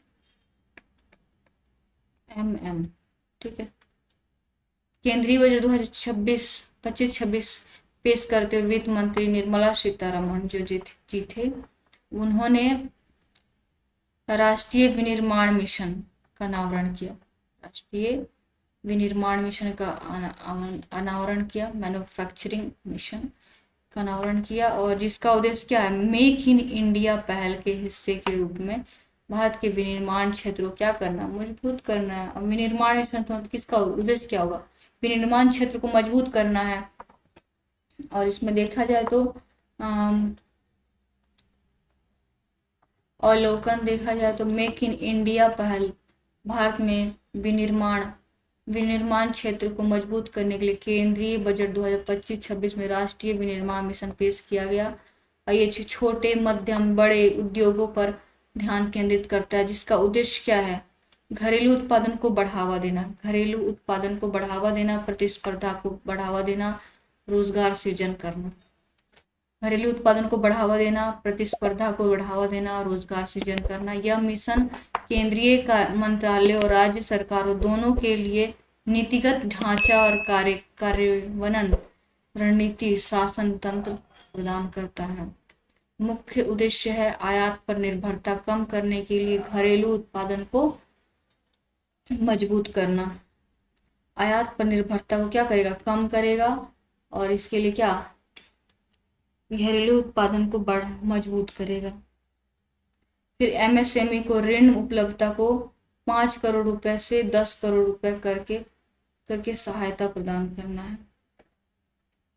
ठीक है। केंद्रीय बजट 2025-26 पेश करते हुए वित्त मंत्री निर्मला सीतारमण जो जी थे, उन्होंने राष्ट्रीय विनिर्माण मिशन का अनावरण किया। राष्ट्रीय विनिर्माण मिशन का अनावरण किया, मैन्युफैक्चरिंग मिशन का अनावरण किया, और जिसका उद्देश्य क्या है, मेक इन इंडिया पहल के हिस्से के रूप में भारत के विनिर्माण क्षेत्र को क्या करना, मजबूत करना है। और विनिर्माण क्षेत्र किसका उद्देश्य क्या होगा, विनिर्माण क्षेत्र को मजबूत करना है। और इसमें देखा जाए तो अवलोकन देखा जाए तो मेक इन इंडिया पहल भारत में विनिर्माण क्षेत्र को मजबूत करने के लिए केंद्रीय बजट 2025-26 में राष्ट्रीय विनिर्माण मिशन पेश किया गया। और ये छोटे मध्यम बड़े उद्योगों पर ध्यान केंद्रित करता है, जिसका उद्देश्य क्या है, घरेलू उत्पादन को बढ़ावा देना, प्रतिस्पर्धा को बढ़ावा देना, रोजगार सृजन करना। घरेलू उत्पादन को बढ़ावा देना, प्रतिस्पर्धा को बढ़ावा देना, रोजगार सृजन करना। यह मिशन केंद्रीय मंत्रालय और राज्य सरकारों दोनों के लिए नीतिगत ढांचा और कार्यान्वयन रणनीति शासन तंत्र प्रदान करता है। मुख्य उद्देश्य है आयात पर निर्भरता कम करने के लिए घरेलू उत्पादन को मजबूत करना। आयात पर निर्भरता को क्या करेगा, कम करेगा, और इसके लिए क्या, घरेलू उत्पादन को मजबूत करेगा। फिर MSME को ऋण उपलब्धता को 5 करोड़ रुपए से 10 करोड़ रुपए करके सहायता प्रदान करना है।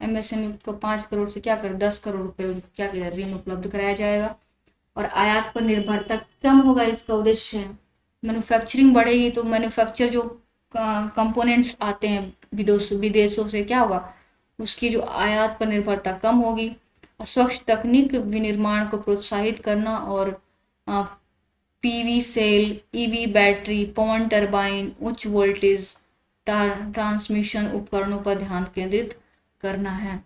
MSME को 5 करोड़ से क्या कर 10 करोड़ रुपए क्या करेगा, ऋण उपलब्ध कराया जाएगा। और आयात पर निर्भरता कम होगा, इसका उद्देश्य है। मैन्युफैक्चरिंग बढ़ेगी तो मैन्युफैक्चर जो कंपोनेंट्स आते हैं विदेशों से क्या होगा, उसकी जो आयात पर निर्भरता कम होगी। स्वच्छ तकनीक विनिर्माण को प्रोत्साहित करना, और PV सेल, EV बैटरी, पवन टरबाइन, उच्च वोल्टेज ट्रांसमिशन उपकरणों पर ध्यान केंद्रित करना है।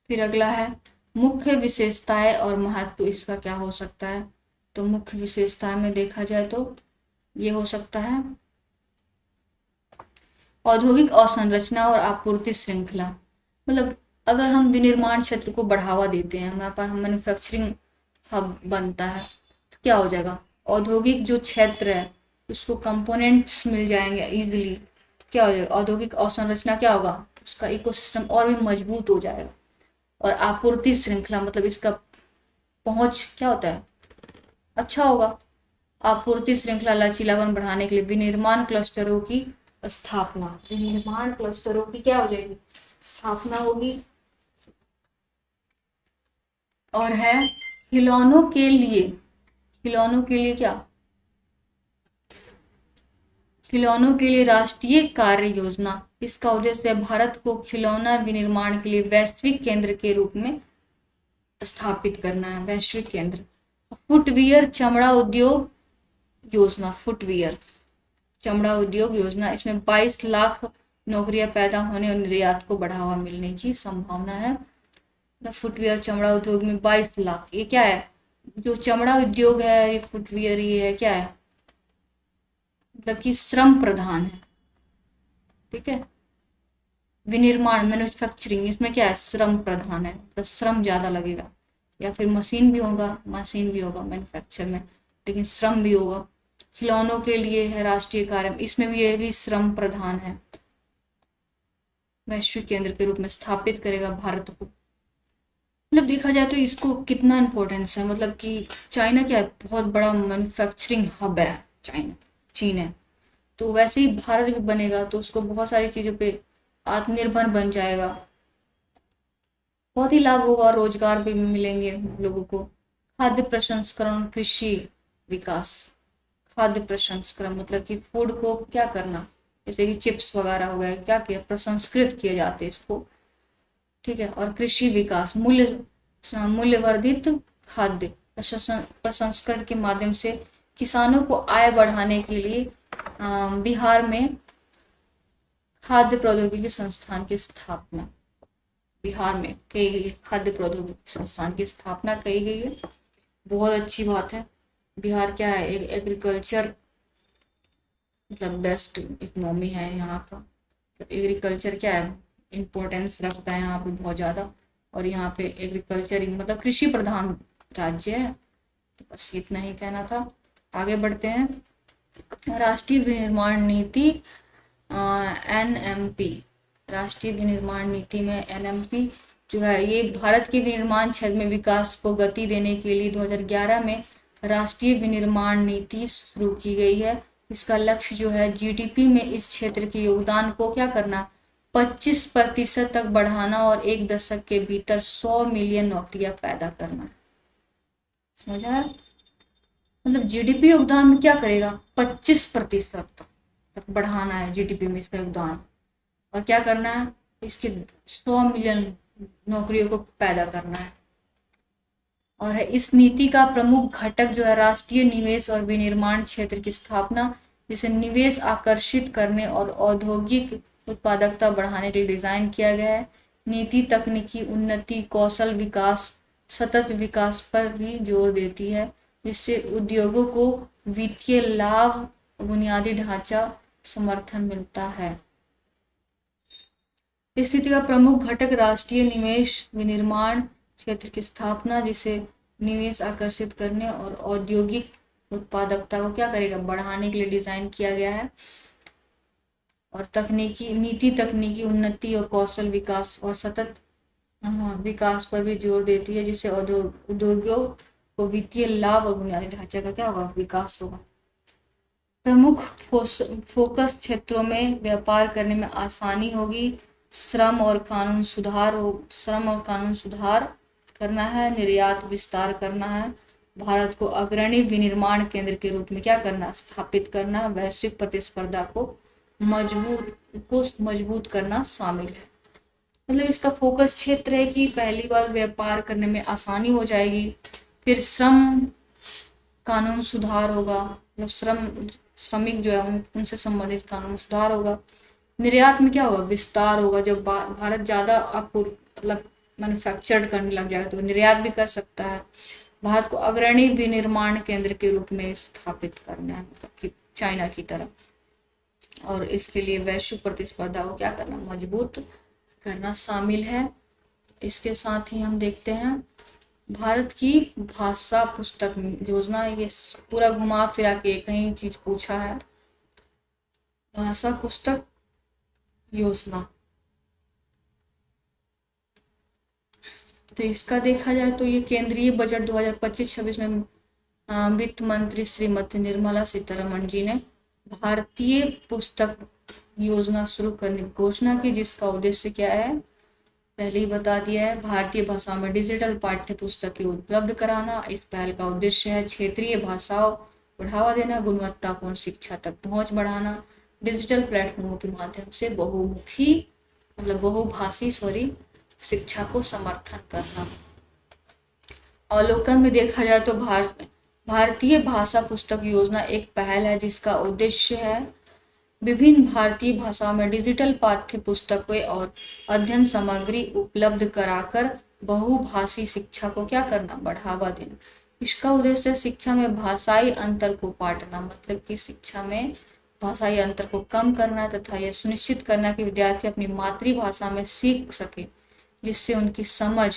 फिर अगला है मुख्य विशेषताएं और महत्व इसका क्या हो सकता है। तो मुख्य विशेषताएं में देखा जाए तो ये हो सकता है औद्योगिक अवसंरचना और आपूर्ति श्रृंखला, मतलब अगर हम विनिर्माण क्षेत्र को बढ़ावा देते हैं, हमारे पास मैन्युफैक्चरिंग हब बनता है, तो क्या हो जाएगा, औद्योगिक जो क्षेत्र है उसको कंपोनेंट्स मिल जाएंगे इजीली, तो क्या हो जाएगा, औद्योगिक अवसंरचना क्या होगा, उसका इकोसिस्टम और भी मजबूत हो जाएगा। और आपूर्ति श्रृंखला मतलब इसका पहुंच क्या होता है, अच्छा होगा। आपूर्ति श्रृंखला लचीलापन बढ़ाने के लिए विनिर्माण क्लस्टरों की स्थापना, विनिर्माण क्लस्टरों की क्या हो जाएगी, स्थापना होगी। और है खिलौनों के लिए, खिलौनों के लिए क्या, खिलौनों के लिए राष्ट्रीय कार्य योजना। इसका उद्देश्य है भारत को खिलौना विनिर्माण के लिए वैश्विक केंद्र के रूप में स्थापित करना है, वैश्विक केंद्र। फुटवियर चमड़ा उद्योग योजना, फुटवियर चमड़ा उद्योग योजना, इसमें 22 लाख नौकरियां पैदा होने और निर्यात को बढ़ावा मिलने की संभावना है। फुटवियर चमड़ा उद्योग में 22 लाख, ये क्या है, जो चमड़ा उद्योग है, ये फुटवियर, ये है क्या है, मतलब कि श्रम प्रधान है, ठीक है। विनिर्माण मैन्युफैक्चरिंग, इसमें क्या है, श्रम प्रधान है, तो श्रम ज्यादा लगेगा, या फिर मशीन भी होगा, मशीन भी होगा मैन्युफैक्चर में, लेकिन श्रम भी होगा। खिलौनों के लिए है राष्ट्रीय कार्य, इसमें भी ये भी श्रम प्रधान है, वैश्विक केंद्र के रूप में स्थापित करेगा भारत को। मतलब देखा जाए तो इसको कितना इम्पोर्टेंस है, मतलब कि चाइना क्या है, बहुत बड़ा मैन्युफैक्चरिंग हब है चाइना, चीन है, तो वैसे ही भारत भी बनेगा तो उसको बहुत सारी चीजों पे आत्मनिर्भर बन जाएगा, बहुत ही लाभ होगा, रोजगार भी मिलेंगे लोगों को। खाद्य प्रसंस्करण, कृषि विकास, खाद्य प्रसंस्करण मतलब कि फूड को क्या करना, जैसे कि चिप्स वगैरह हो गए, क्या किया, प्रसंस्कृत किए जाते हैं इसको, ठीक है। और कृषि विकास, मूल्यवर्धित खाद्य प्रसंस्करण के माध्यम से किसानों को आय बढ़ाने के लिए बिहार में खाद्य प्रौद्योगिकी संस्थान की स्थापना, बिहार में कही गई है, खाद्य प्रौद्योगिकी संस्थान की स्थापना कही गई है, बहुत अच्छी बात है। बिहार क्या है, एक एग्रीकल्चर मतलब बेस्ट इकोनॉमी है यहाँ का, तो एग्रीकल्चर क्या है, इम्पोर्टेंस रखता है यहाँ पे बहुत ज़्यादा, और यहाँ पे एग्रीकल्चर मतलब कृषि प्रधान राज्य है। तो बस इतना ही कहना था, आगे बढ़ते हैं। राष्ट्रीय विनिर्माण नीति NMP, राष्ट्रीय विनिर्माण नीति में NMP जो है, ये भारत के विनिर्माण क्षेत्र में विकास को गति देने के लिए 2011 में राष्ट्रीय विनिर्माण नीति शुरू की गई है। इसका लक्ष्य जो है GDP में इस क्षेत्र के योगदान को क्या करना, 25% तक बढ़ाना और एक दशक के भीतर 100 मिलियन नौकरियां पैदा करना। समझा, मतलब GDP योगदान में क्या करेगा, 25% तक बढ़ाना है GDP में इसका योगदान, और क्या करना है, इसके 100 मिलियन नौकरियों को पैदा करना है। और है इस नीति का प्रमुख घटक जो है राष्ट्रीय निवेश और विनिर्माण क्षेत्र की स्थापना, जिसे निवेश आकर्षित करने और औद्योगिक उत्पादकता बढ़ाने के लिए डिजाइन किया गया है। नीति तकनीकी उन्नति, कौशल विकास, सतत विकास पर भी जोर देती है, जिससे उद्योगों को वित्तीय लाभ, बुनियादी ढांचा समर्थन मिलता है। इस नीति का प्रमुख घटक राष्ट्रीय निवेश विनिर्माण क्षेत्र की स्थापना, जिसे निवेश आकर्षित करने और औद्योगिक उत्पादकता को क्या करेगा, बढ़ाने के लिए डिजाइन किया गया है। और तकनीकी नीति तकनीकी उन्नति और कौशल विकास और सतत विकास पर भी जोर देती है, जिससे उद्योगों को वित्तीय लाभ और बुनियादी ढांचे का क्या होगा, विकास होगा। प्रमुख फोकस क्षेत्रों में व्यापार करने में आसानी होगी, श्रम और कानून सुधार करना है, निर्यात विस्तार करना है, भारत को अग्रणी विनिर्माण केंद्र के रूप में क्या करना, स्थापित करना, वैश्विक प्रतिस्पर्धा को मजबूत करना शामिल है। मतलब इसका फोकस क्षेत्र है कि पहली बार व्यापार करने में आसानी हो जाएगी, फिर श्रम कानून सुधार होगा, मतलब श्रमिक जो है उनसे संबंधित कानून सुधार होगा, निर्यात में क्या होगा, विस्तार होगा, जब भारत ज्यादा आपको मतलब मैन्युफैक्चर्ड करने लग जाएगा तो निर्यात भी कर सकता है। भारत को अग्रणी विनिर्माण केंद्र के रूप में स्थापित करना है, मतलब कि चाइना की तरह, और इसके लिए वैश्विक प्रतिस्पर्धा को क्या करना, मजबूत करना शामिल है। इसके साथ ही हम देखते हैं भारत की भाषा पुस्तक योजना, ये पूरा घुमा फिरा के कई चीज पूछा है। भाषा पुस्तक योजना, तो इसका देखा जाए तो ये केंद्रीय बजट 2025-26 में वित्त मंत्री श्रीमती निर्मला सीतारमण जी ने भारतीय पुस्तक योजना शुरू करने की घोषणा की, जिसका उद्देश्य क्या है पहले ही बता दिया है, भारतीय भाषाओं में डिजिटल पाठ्य पुस्तकें उपलब्ध कराना। इस पहल का उद्देश्य है क्षेत्रीय भाषाओं बढ़ावा देना, गुणवत्तापूर्ण शिक्षा तक पहुंच बढ़ाना, डिजिटल प्लेटफॉर्मों के माध्यम से बहुमुखी मतलब बहुभाषी शिक्षा को समर्थन करना। अवलोकन में देखा जाए तो भारतीय भाषा पुस्तक योजना एक पहल है जिसका उद्देश्य है विभिन्न भारतीय भाषाओं में डिजिटल पाठ्य पुस्तकें और अध्ययन सामग्री उपलब्ध कराकर बहुभाषी शिक्षा को क्या करना, बढ़ावा देना। इसका उद्देश्य शिक्षा में भाषाई अंतर को पाटना, मतलब कि शिक्षा में भाषाई अंतर को कम करना तथा यह सुनिश्चित करना कि विद्यार्थी अपनी मातृभाषा में सीख सके, जिससे उनकी समझ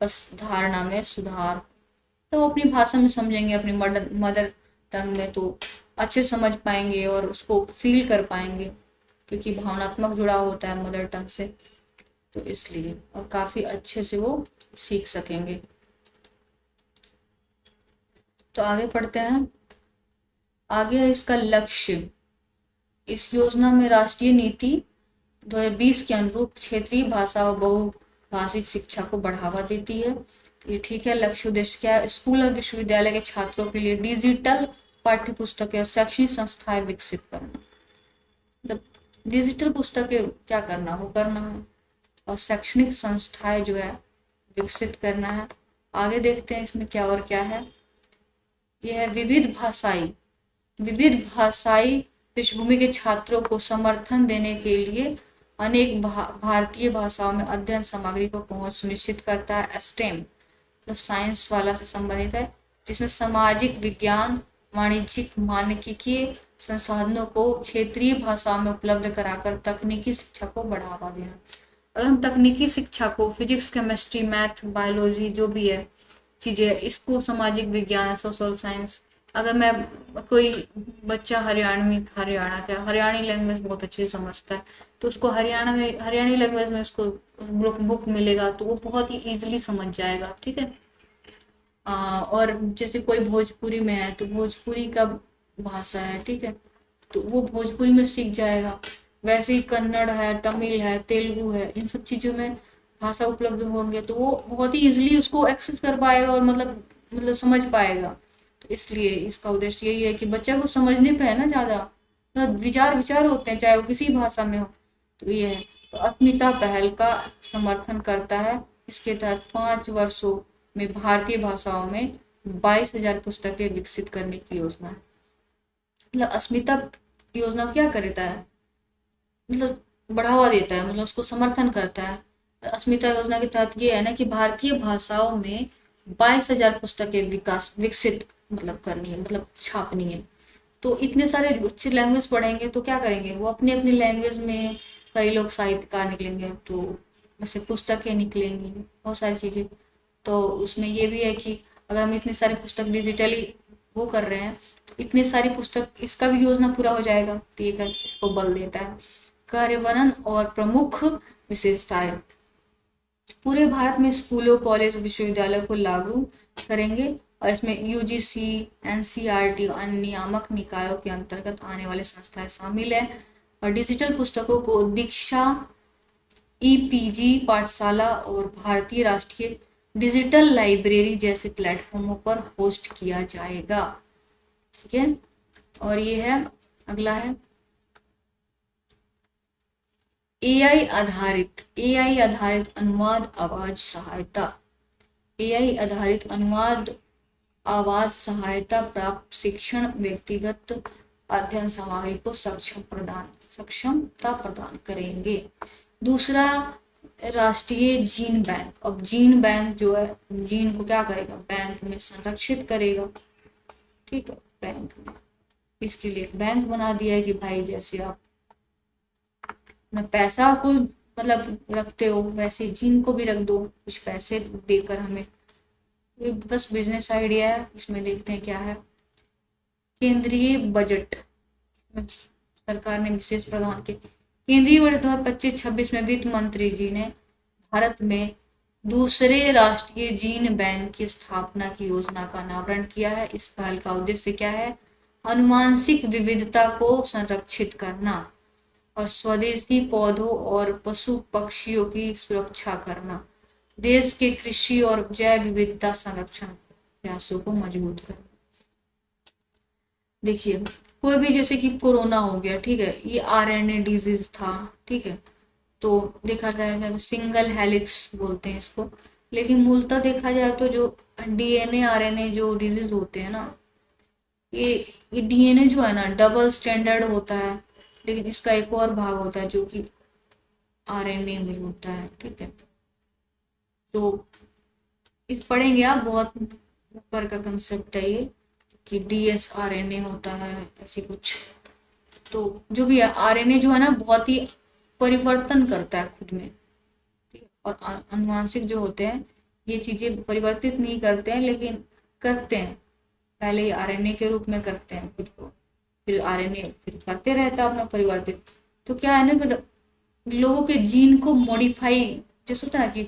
धारणा में सुधार, तो अपनी भाषा में समझेंगे, अपनी मदर टंग में, तो अच्छे समझ पाएंगे और उसको फील कर पाएंगे, क्योंकि भावनात्मक जुड़ाव होता है मदर टंग से, तो इसलिए और काफी अच्छे से वो सीख सकेंगे। तो आगे पढ़ते हैं। आगे है इसका लक्ष्य। इस योजना में राष्ट्रीय नीति 2020 के अनुरूप क्षेत्रीय भाषा और बहुभाषिक शिक्षा को बढ़ावा देती है। ये ठीक है। लक्ष्य उद्देश्य क्या है? स्कूल और विश्वविद्यालय के छात्रों के लिए डिजिटल पाठ्य पुस्तकें और शैक्षणिक संस्थाएं विकसित करना, मतलब डिजिटल पुस्तकें क्या करना, वो करना है, और शैक्षणिक संस्थाएं जो है विकसित करना है। आगे देखते हैं इसमें क्या और क्या है। यह है विविध भाषाई पृष्ठभूमि के छात्रों को समर्थन देने के लिए अनेक भारतीय भाषाओं में अध्ययन सामग्री को पहुंच सुनिश्चित करता है। स्टेम तो साइंस वाला से संबंधित है, जिसमें सामाजिक विज्ञान, वाणिज्यिक, मानविकी संसाधनों को क्षेत्रीय भाषाओं में उपलब्ध कराकर तकनीकी शिक्षा को बढ़ावा देना। अगर हम तकनीकी शिक्षा को फिजिक्स, केमिस्ट्री, मैथ, बायोलॉजी जो भी है चीजें, इसको सामाजिक विज्ञान, सोशल साइंस, अगर मैं कोई बच्चा हरियाणी लैंग्वेज बहुत अच्छे से समझता है, तो उसको हरियाणी लैंग्वेज में उसको बुक मिलेगा तो वो बहुत ही इजीली समझ जाएगा, ठीक है। और जैसे कोई भोजपुरी में है तो भोजपुरी का भाषा है, ठीक है, तो वो भोजपुरी में सीख जाएगा। वैसे ही कन्नड़ है, तमिल है, तेलुगु है, इन सब चीजों में भाषा उपलब्ध होंगे तो वो बहुत ही इजीली उसको एक्सेस कर पाएगा और मतलब समझ पाएगा। तो इसलिए इसका उद्देश्य यही है कि बच्चा को समझने पे है ना ज्यादा, तो विचार होते हैं चाहे वो किसी भाषा में हो। तो ये है, तो अस्मिता पहल का समर्थन करता है। इसके तहत 5 वर्षों में भारतीय भाषाओं में 22,000 पुस्तकें विकसित करने की योजना है। मतलब अस्मिता योजना क्या करता है, मतलब बढ़ावा देता है, मतलब उसको समर्थन करता है। अस्मिता योजना के तहत ये है ना कि भारतीय भाषाओं में 22,000 पुस्तकें विकसित मतलब करनी है, मतलब छापनी है। तो इतने सारे बच्चे लैंग्वेज पढ़ेंगे तो क्या करेंगे, वो अपनी अपनी लैंग्वेज में, कई लोग साहित्यकार निकलेंगे तो वैसे पुस्तकें निकलेंगी, बहुत सारी चीजें। तो उसमें ये भी है कि अगर हम इतनी सारी पुस्तक डिजिटली वो कर रहे हैं तो इतनी सारी पुस्तक, इसका भी योजना पूरा हो जाएगा। तो ये इसको बल देता है। कार्यान्वयन और प्रमुख विशेषताएं। पूरे भारत में स्कूलों, कॉलेज, विश्वविद्यालय को लागू करेंगे और इसमें यूजीसी, एनसीईआरटी और अन्य नियामक निकायों के अंतर्गत आने वाले संस्थाएं शामिल है। और डिजिटल पुस्तकों को दीक्षा, ईपीजी पाठशाला और भारतीय राष्ट्रीय डिजिटल लाइब्रेरी जैसे प्लेटफॉर्मों पर होस्ट किया जाएगा, ठीक है। और ये है अगला है एआई आधारित अनुवाद आवाज सहायता। एआई आधारित अनुवाद आवाज सहायता प्राप्त शिक्षण व्यक्तिगत अध्ययन सामग्री को सक्षमता प्रदान करेंगे। दूसरा राष्ट्रीय जीन बैंक। अब जीन बैंक जो है, जीन को क्या करेगा, बैंक में संरक्षित करेगा, ठीक है। बैंक में इसके लिए बैंक बना दिया है कि भाई जैसे आप अपना पैसा को मतलब रखते हो वैसे जीन को भी रख दो, कुछ पैसे देकर हमें। ये बस बिजनेस आइडिया है। इसमें देखते हैं क्या है। केंद्रीय बजट, सरकार ने विशेष प्रावधान के केंद्रीय बजट 2025-26 में वित्त मंत्री जी ने भारत में दूसरे राष्ट्रीय जीन बैंक की स्थापना की योजना का अनावरण किया है। इस पहल का उद्देश्य क्या है? आनुवांशिक विविधता को संरक्षित करना और स्वदेशी पौधों और पशु पक्षियों की सुरक्षा करना, देश के कृषि और जैव विविधता संरक्षण प्रयासों को मजबूत करना। देखिए, कोई भी जैसे कि कोरोना हो गया, ठीक है, ये आरएनए डिजीज था, ठीक है, तो देखा जाए तो सिंगल हेलिक्स बोलते हैं इसको, लेकिन मूलतः देखा जाए तो जो डीएनए आरएनए जो डिजीज होते हैं ना, ये ये डीएनए जो है ना डबल स्टैंडर्ड होता है, लेकिन इसका एक और भाग होता है जो कि आरएनए में होता है, ठीक है। तो इस पढ़ेंगे आप, बहुत ऊपर का कंसेप्ट है ये कि डीएसआरएनए होता है ऐसे कुछ। तो जो भी है आरएनए जो है ना बहुत ही परिवर्तन करता है खुद में, ठीक है, और आनुवांशिक जो होते हैं ये चीजें परिवर्तित नहीं करते हैं, लेकिन करते हैं, पहले ही आरएनए के रूप में करते हैं खुद को, फिर आरएनए फिर करते रहता है अपना परिवर्तित। तो क्या है ना, मतलब लोगों के जीन को मॉडिफाई, जैसे होता है ना कि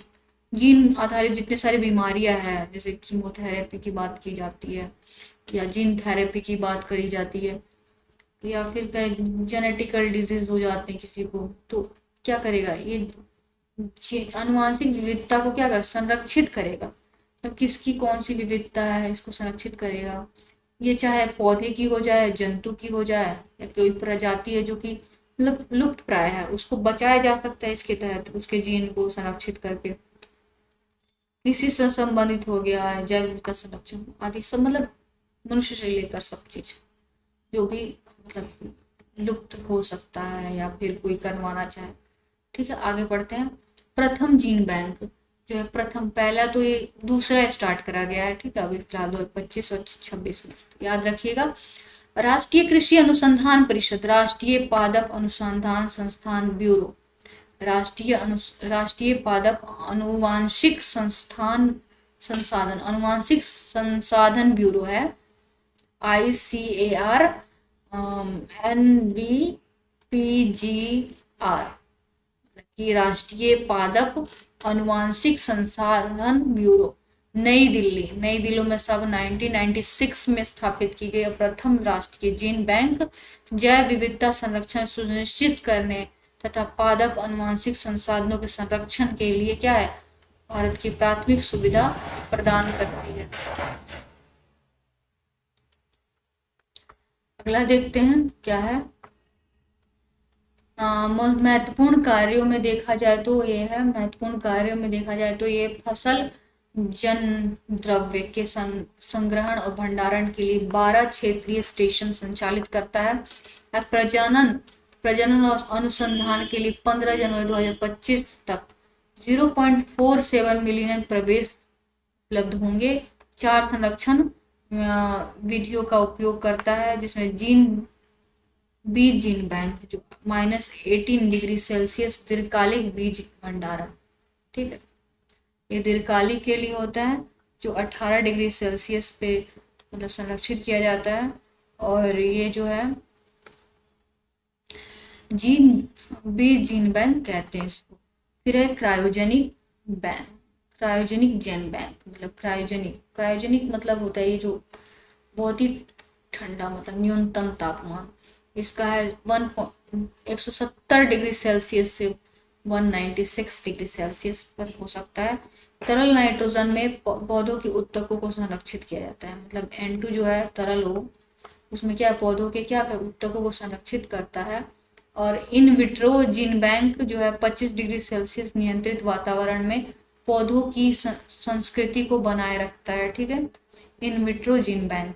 जीन आधारित जितने सारी बीमारियां हैं, जैसे कीमोथेरेपी की बात की जाती है या जीन थेरेपी की बात करी जाती है, या फिर कहीं जेनेटिकल डिजीज हो जाते हैं किसी को, तो क्या करेगा ये आनुवांशिक विविधता को क्या कर संरक्षित करेगा, मतलब किसकी कौन सी विविधता है इसको संरक्षित करेगा। ये चाहे पौधे की हो जाए, जंतु की हो जाए, या कोई प्रजाति है जो कि मतलब लुप्त प्राय है, उसको बचाया जा सकता है इसके तहत, उसके जीन को संरक्षित करके। कृषि से संबंधित हो गया है, जैव विविधता संरक्षण आदि सब, मतलब मनुष्य से लेकर सब चीज जो भी मतलब लुप्त हो सकता है या फिर कोई करवाना चाहे। ठीक है, आगे बढ़ते हैं। प्रथम जीन बैंक जो है, प्रथम, पहला तो ये दूसरा स्टार्ट करा गया है, ठीक है, अभी फिलहाल 2025 और 26 में, याद रखिएगा। राष्ट्रीय कृषि अनुसंधान परिषद, राष्ट्रीय पादप अनुसंधान संस्थान ब्यूरो, राष्ट्रीय पादप अनुवांशिक अनुवांशिक संसाधन ब्यूरो है, ICAR NBPGR की राष्ट्रीय पादप अनुवांशिक संसाधन ब्यूरो, नई दिल्ली में सब 1996 में स्थापित की गई प्रथम राष्ट्रीय जीन बैंक जैव विविधता संरक्षण सुनिश्चित करने तथा पादप अनुवांशिक संसाधनों के संरक्षण के लिए क्या है, भारत की प्राथमिक सुविधा प्रदान करती है। अगला देखते हैं क्या है। महत्वपूर्ण कार्यों में देखा जाए तो ये है, महत्वपूर्ण कार्यों में देखा जाए तो ये फसल जन द्रव्य के संग्रहण और भंडारण के लिए 12 क्षेत्रीय स्टेशन संचालित करता है। प्रजनन और अनुसंधान के लिए 15 जनवरी 2025 तक 0.47 मिलियन प्रवेश उपलब्ध होंगे। 4 संरक्षण विधियों का उपयोग करता है, जिसमें बीज जीन बैंक जो -18 डिग्री सेल्सियस दीर्घकालिक बीज भंडारण, ठीक है, ये दीर्घकालिक के लिए होता है, जो 18 डिग्री सेल्सियस पे मतलब संरक्षित किया जाता है। और ये जो है बीज जीन बैंक कहते हैं इसको। फिर है क्रायोजेनिक बैंक, क्रायोजेनिक जेन बैंक, मतलब क्रायोजेनिक मतलब होता है ये जो बहुत ही ठंडा, मतलब न्यूनतम तापमान, इसका है 170 डिग्री सेल्सियस से 196 डिग्री सेल्सियस पर हो सकता है। तरल नाइट्रोजन में पौधों के उत्तकों को संरक्षित किया जाता है, मतलब N2 जो है तरल हो, उसमें क्या पौधों के क्या उत्तकों को संरक्षित करता है। और इन विट्रो जीन बैंक जो है 25 डिग्री सेल्सियस नियंत्रित वातावरण में पौधों की संस्कृति को बनाए रखता है, ठीक है। In vitro gene bank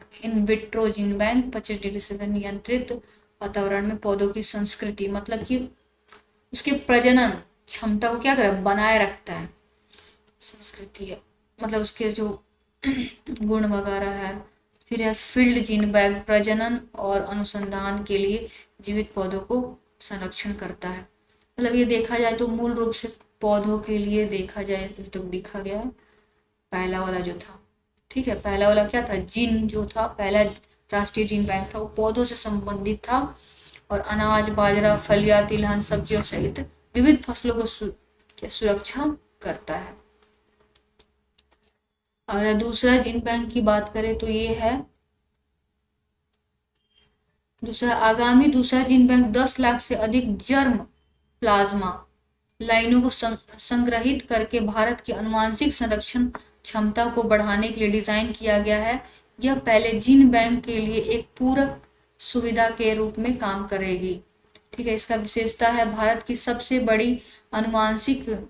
25 degree Celsius नियंत्रित वातावरण में पौधों की संस्कृति, मतलब कि उसके प्रजनन क्षमता को क्या कर बनाए रखता है, संस्कृति है, मतलब उसके जो गुण वगैरह है। फिर है फील्ड जीन बैंक, प्रजनन और अनुसंधान के लिए जीवित पौधों को संरक्षण करता है। मतलब ये देखा जाए तो मूल रूप से पौधों के लिए देखा जाए तो लिखा गया है पहला वाला जो था, ठीक है। पहला वाला क्या था, जीन जो था, पहला राष्ट्रीय जीन बैंक था, वो पौधों से संबंधित था और अनाज, बाजरा, फलियां, तिलहन, सब्जियों सहित विविध फसलों को सुरक्षा करता है। अगर दूसरा जीन बैंक की बात करें तो ये है, दूसरा जीन बैंक 10 लाख से अधिक जर्म प्लाज्मा लाइनों को संग्रहित करके भारत की आनुवंशिक संरक्षण क्षमता को बढ़ाने के लिए डिजाइन किया गया है। यह पहले जीन बैंक के लिए एक पूरक सुविधा के रूप में काम करेगी। ठीक है, इसका विशेषता है भारत की सबसे बड़ी आनुवंशिक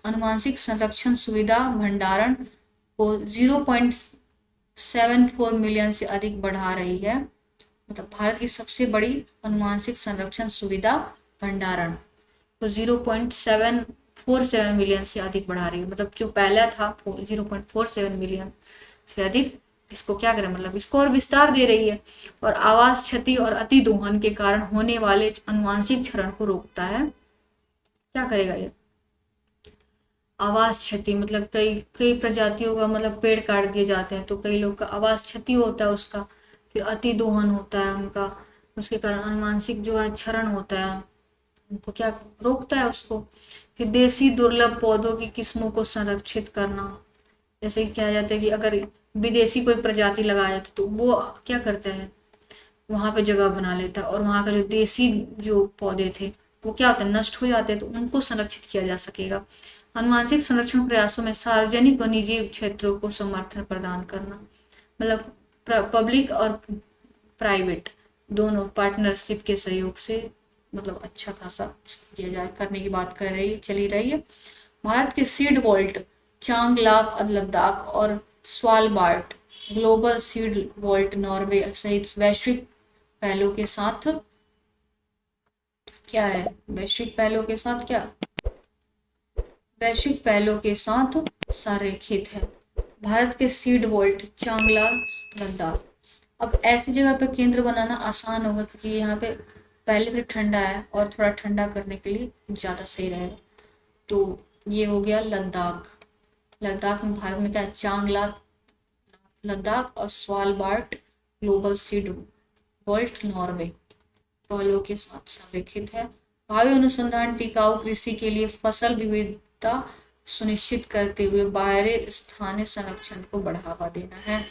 आनुवंशिक संरक्षण सुविधा भंडारण को 0.74 मिलियन से अधिक बढ़ा रही है। मतलब भारत की सबसे बड़ी आनुवंशिक संरक्षण सुविधा भंडारण को 0.747 मिलियन से अधिक बढ़ा रही है। मतलब जो पहला था 0.47 मिलियन से अधिक, इसको क्या करें, मतलब इसको और विस्तार दे रही है। और आवास क्षति और अति दोहन के कारण होने वाले आनुवंशिक क्षरण को रोकता है। क्या करेगा ये? आवास क्षति मतलब कई कई प्रजातियों का मतलब पेड़ काट दिए जाते हैं तो कई लोग का आवास क्षति होता है उसका, फिर अति दोहन होता है उनका, उसके कारण आनुवंशिक जो है क्षरण होता है, उनको क्या रोकता है उसको। फिर देसी दुर्लभ पौधों की किस्मों को संरक्षित करना, जैसे कि कहा जाता है कि अगर विदेशी कोई प्रजाति लगाया जाता है तो वो क्या करता है, वहां पे जगह बना लेता है और वहां का जो देसी जो पौधे थे वो क्या होता है, नष्ट हो जाते हैं, तो उनको संरक्षित किया जा सकेगा। आनुवंशिक संरक्षण प्रयासों में सार्वजनिक और निजी क्षेत्रों को समर्थन प्रदान करना, मतलब पब्लिक और प्राइवेट दोनों पार्टनरशिप के सहयोग से मतलब अच्छा खासा किया जाए, करने की बात कर रही चली रही है। भारत के सीड वॉल्ट चांगलाप लद्दाख और Svalbard global seed vault Norway सहित वैश्विक पहलों के साथ क्या है, वैश्विक पहलों के साथ क्या, वैश्विक पहलों के साथ संरेखित है। भारत के सीड वॉल्ट चांगला लद्दाख, अब ऐसी जगह पे केंद्र बनाना आसान होगा क्योंकि यहाँ पे पहले से ठंडा है और थोड़ा ठंडा करने के लिए ज़्यादा सही रहेगा। तो ये हो गया लद्दाख। लद्दाख में भारत में क्या है, चांगला लद्दाख और Svalbard global seed vault Norway पहलों के साथ संरेखित है। भावी अनुसंधान टिकाऊ कृषि के लिए फसल विविधता सुनिश्चित करते हुए बाहरी स्थानीय संरक्षण को बढ़ावा देना है।